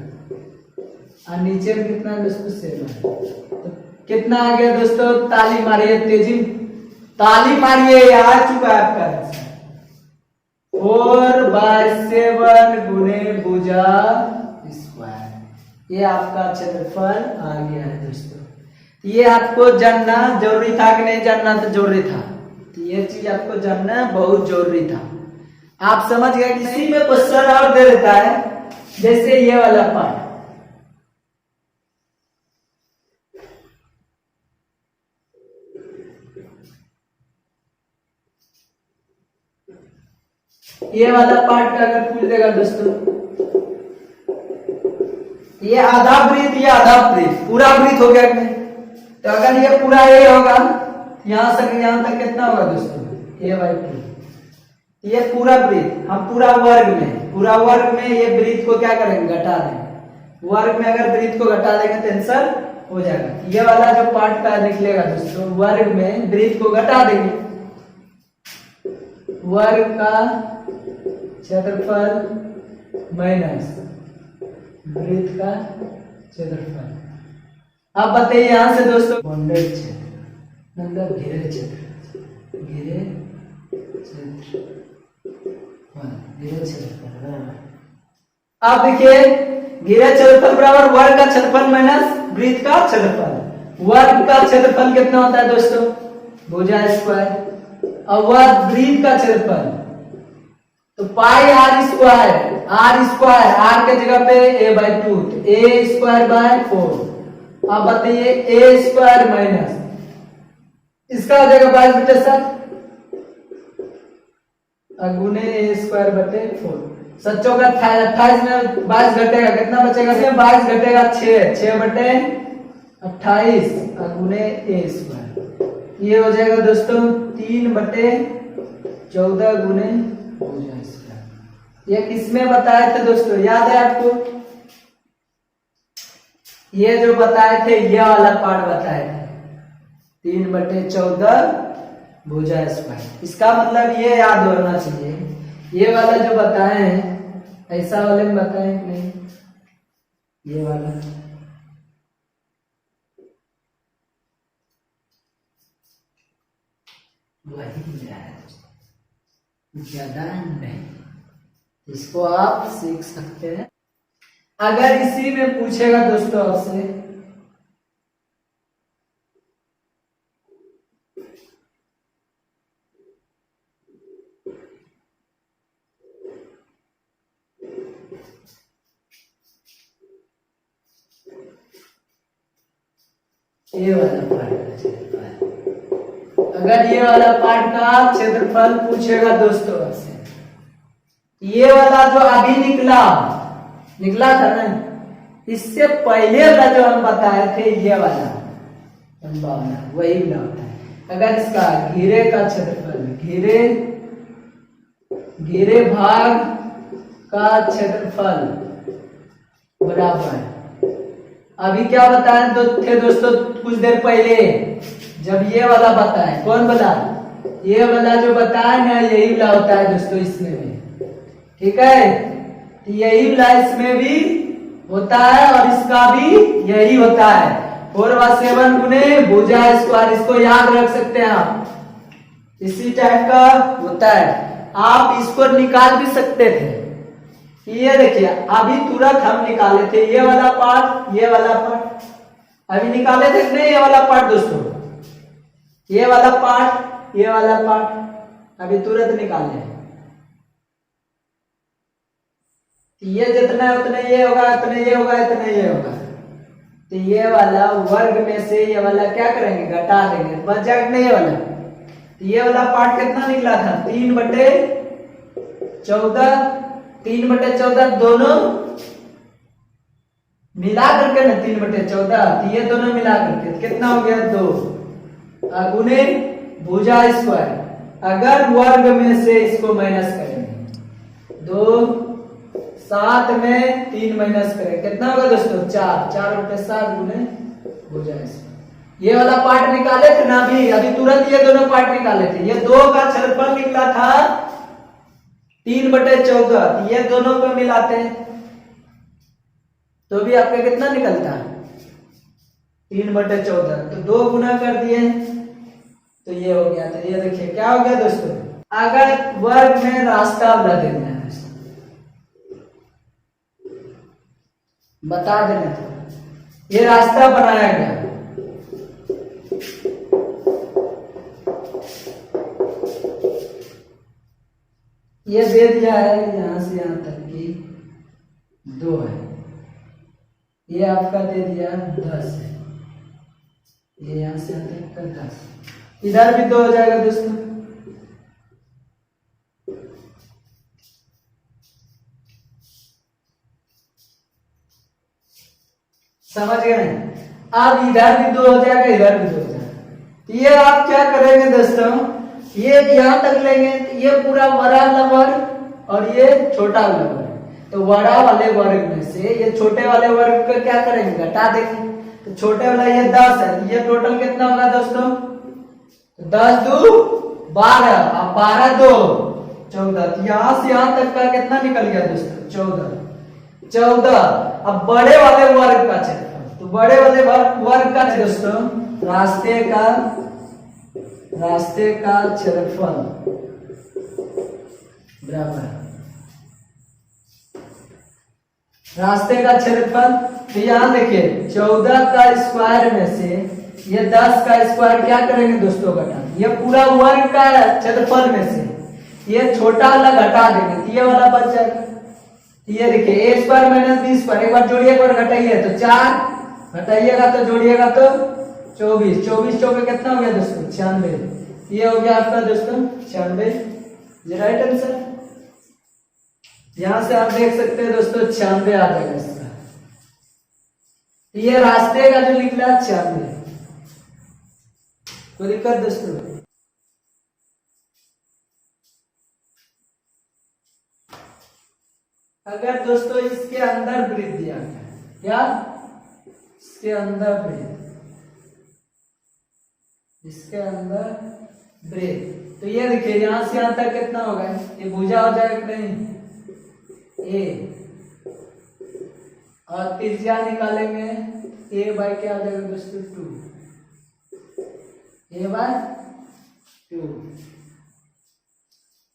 और नीचे में कितना है दोस्तों 7। तो कितना आ गया दोस्तों? ताली मारिए, तेजी ताली मारिए, आ चुका है आपका आंसर 4/7 गुने भुजा स्क्वायर। ये आपका क्षेत्रफल आ गया है दोस्तों। ये आपको जानना जरूरी था कि नहीं जानना तो जरूरी था, तो ये चीज आपको जानना बहुत जरूरी था। आप समझ गए? इसी में क्वेश्चन और दे देता है, जैसे ये वाला पार्ट, ये वाला पार्ट का अगर पूछ देगा दोस्तों, ये आधा वृत्त, ये आधा वृत्त, पूरा वृत्त हो गया नहीं? तो अगर ये पूरा ये होगा, यहां से यहां तक कितना होगा दोस्तों? a/2। ये पूरा वृत्त, हम पूरा वर्ग में ये वृत्त को क्या करेंगे? घटा देंगे। वर्ग में अगर वृत्त को घटा देंगे तो आंसर हो जाएगा। ये वाला जो पार्ट का निकलेगा दोस्तों, वर्ग में वृत्त को घटा देंगे, वर्ग का क्षेत्रफल माइनस वृत्त का क्षेत्रफल। अब बताइए यहां से दोस्तों, बॉन्डेड क्षेत्र मतलब घेरे क्षेत्र, अब देखिए घेरे क्षेत्रफल बराबर वर्ग का क्षेत्रफल माइनस वृत्त का क्षेत्रफल। वर्ग का क्षेत्रफल कितना होता है दोस्तों? भुजा स्क्वायर। और वृत्त का क्षेत्रफल तो पाई r², r के जगह पे a/2, तो a²/4। अब बताइए a² माइनस इसका हो जाएगा 22/7 गुने a²/4। 7 का 28 में 22 घटेगा, कितना बचेगा? इसमें 22 घटेगा 6/28 गुने a²। ये हो जाएगा दोस्तों 3/14 गुने भुजा स्क्वायर। ये किसमें बताए थे दोस्तों, याद है आपको? ये जो बताए थे, ये वाला पार्ट बताए थे 3/14 भुजा स्क्वायर। इसका मतलब ये याद होना चाहिए, ये वाला जो बताए हैं, ऐसा वाले में बताए कि नहीं? ये वाला वही है, ज्यादा नहीं, इसको आप सीख सकते हैं। अगर इसी में पूछेगा दोस्तों आपसे, ये वाला पार्ट का क्षेत्रफल, अगर ये वाला पार्ट का क्षेत्रफल पूछेगा दोस्तों आपसे, ये वाला जो अभी निकला था ना, इससे पहले वाला जो हम बताए थे, ये वाला संभावना वही ना होता है। अगर इसका घेरे का क्षेत्रफल, घेरे भाग का क्षेत्रफल बराबर, अभी क्या बताए थे दोस्तों कुछ देर पहले, जब ये वाला बताए, कौन वाला? ये वाला जो बताए ना, यही वाला होता है दोस्तों इसमें भी, ठीक है? यही वाला इसमें भी होता है और इसका भी यही होता है, 4/7 गुने भुजा स्क्वायर। इसको याद रख सकते हैं आप, इसी टाइप का होता है। आप इसको निकाल भी सकते थे, ये देखिए अभी तुरंत हम निकाले थे ये वाला पार्ट, ये वाला पार्ट अभी निकाले थे नहीं? ये वाला पार्ट दोस्तों, ये वाला पार्ट, ये वाला पार्ट अभी तुरंत निकाले। ये जितना है उतना ये होगा, इतना ये होगा, इतना ये होगा। तो ये वाला वर्ग में से ये वाला क्या करेंगे, घटा देंगे, बच जाएगा नहीं ये वाला। तो ये वाला पार्ट कितना निकला था, 3/14, 3/14 दोनों मिला करके ना 3/14, तो ये दोनों मिला करके कितना हो गया 2 गुने भुजा स्क्वायर। अगर वर्ग में से इसको माइनस करेंगे 2, 7 में 3 माइनस करें कितना होगा दोस्तों 4, 4/7 गुने भुजा स्क्वायर। ये वाला पार्ट निकाले थे ना अभी तुरंत ये दोनों पार्ट निकाले थे। ये 2 का क्षेत्रफल निकला था 3/14, ये दोनों को मिलाते हैं तो भी आपका कितना निकलता है 3/14, तो 2 गुना कर दिए तो ये हो गया। तो ये देखिए क्या हो गया दोस्तों, अगर वर्ग में रास्ता बता देना है, बता देना था, ये रास्ता बनाया गया। ये दे दिया है यहां से यहां तक की 2 है, ये आपका दे दिया 10 है, ये यहां से यहां तक का 10, इधर भी 2 हो जाएगा दोस्तों। समझ गए, अब इधर भी 2 हो जाएगा, इधर भी 2 हो जाएगा। तो ये आप क्या करेंगे दोस्तों, ये यहां तक लेंगे, ये पूरा बड़ा वाला वर्ग और ये छोटा वाला वर्ग, तो बड़ा वाले वर्ग में से ये छोटे वाले वर्ग को क्या करेंगे, घटा देंगे। तो छोटे वाला ये 10 है, ये टोटल कितना होगा दोस्तों, 10 2 12 और 12 2 14, यहां से यहां तक का कितना निकल गया दोस्तों 14। अब बड़े वाले वर्ग का क्षेत्रफल, तो बड़े वाले वर्ग का दोस्तों रास्ते का क्षेत्रफल बराबर रास्ते का क्षेत्रफल। तो यहां देखिए 14 का स्क्वायर में से ये 10 का स्क्वायर क्या करेंगे दोस्तों, घटा, ये पूरा वर्ग का क्षेत्रफल में से ये छोटा वाला घटा देंगे तो ये वाला बच जाएगा। ये देखिए a square minus b square, एक बार जोड़िए एक बार घटाइए तो 4, घटाइएगा तो जोड़िएगा तो 24, 24 चौके कितना हो गया दोस्तों 96, ये हो गया आपका दोस्तों 96, ये राइट आंसर। यहां से आप देख सकते हैं दोस्तों 96 आ जाएगा इसका। ये रास्ते का जो निकला 96, कोई दिक्कत दोस्तों। अगर दोस्तों इसके अंदर वृत्त दिया गया, क्या इसके अंदर वृत्त, इसके अंदर वृत्त, तो ये देखिए यहां से यहां तक कितना होगा, ये भुजा हो जाएगा कि नहीं a, और त्रिज्या निकालेंगे a बाय क्या हो जाएगा दोस्तों 2, a बाय 2।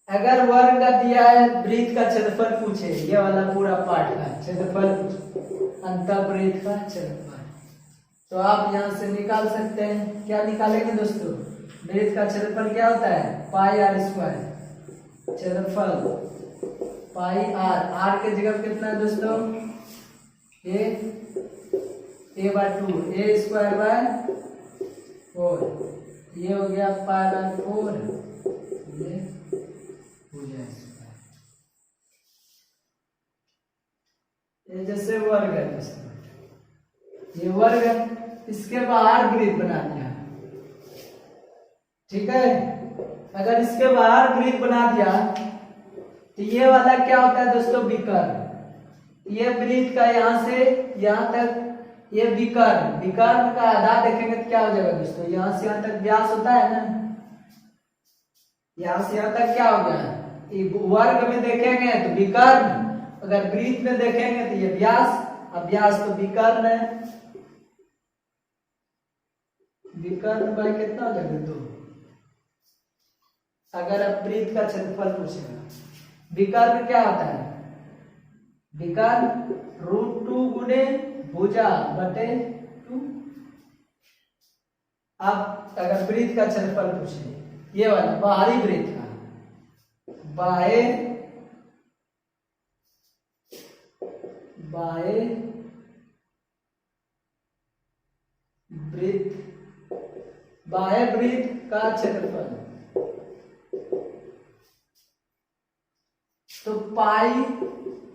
अगर वर्ग का दिया है वृत्त का क्षेत्रफल पूछे, ये वाला पूरा पार्ट का क्षेत्रफल, अंतःवृत्त का क्षेत्रफल, तो आप यहां से निकाल सकते हैं। क्या निकालेंगे दोस्तों, वृत्त का क्षेत्रफल क्या होता है पाई r स्क्वायर, क्षेत्रफल पाई r के जगह कितना है दोस्तों a by 2, a square by 4, ये हो गया पाई बाय 4, ये ये जैसे वर्ग है दोस्तों, ये वर्ग है, इसके बाहर वृत्त बना दिया, ठीक है। अगर इसके बाहर वृत्त बना दिया तो ये वाला क्या होता है दोस्तों विकर्ण, ये वृत्त का यहां से यहां तक ये विकर्ण का आधार देखेंगे तो क्या हो जाएगा दोस्तों, यहां से यहां तक व्यास होता है ना, यहां से यहां तक क्या हो गया, वर्ग में देखेंगे तो विकर्ण, अगर वृत्त में देखेंगे तो ये व्यास, अब व्यास तो विकर्ण है, विकर्ण बाय कितना हो जाएगा 2। अगर अब वृत्त का क्षेत्रफल पूछेगा, विकर्ण क्या होता है, विकर्ण √2 गुने भुजा बटे 2। अब अगर वृत्त का क्षेत्रफल पूछे, ये वाला बाहरी वृत्त का, बाह्य वृत्त, बाह्य वृत्त का क्षेत्रफल। तो पाई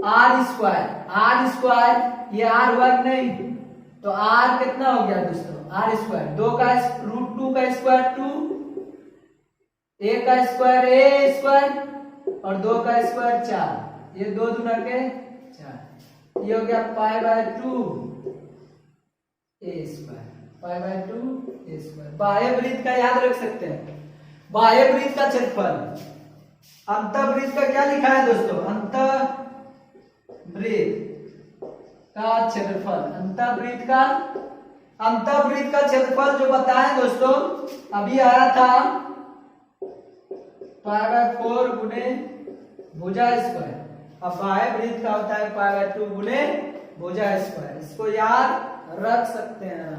आर स्क्वायर, ये आर वर्ग नहीं, तो आर कितना हो गया दोस्तों, आर स्क्वायर, 2 का रूट 2 का स्क्वायर 2, ए का स्क्वायर ए स्क्वायर और 2 का स्क्वायर 4, ये 2 दूना के 4, ये हो गया pi by 2 A square, pi by 2 A square. बाह्य वृत्त का याद रख सकते हैं, बाह्य वृत्त का क्षेत्रफल। अंतःवृत्त का क्या लिखा है दोस्तों, अंतःवृत्त का क्षेत्रफल, अंतःवृत्त का क्षेत्रफल जो बताएं दोस्तों, अभी आया था पाई बाय 4 गुने भुजा स्क्वायर, अब बाह्य वृत्त का होता है पाई बाय 2 गुने भुजा स्क्वायर। इसको याद रख सकते हैं।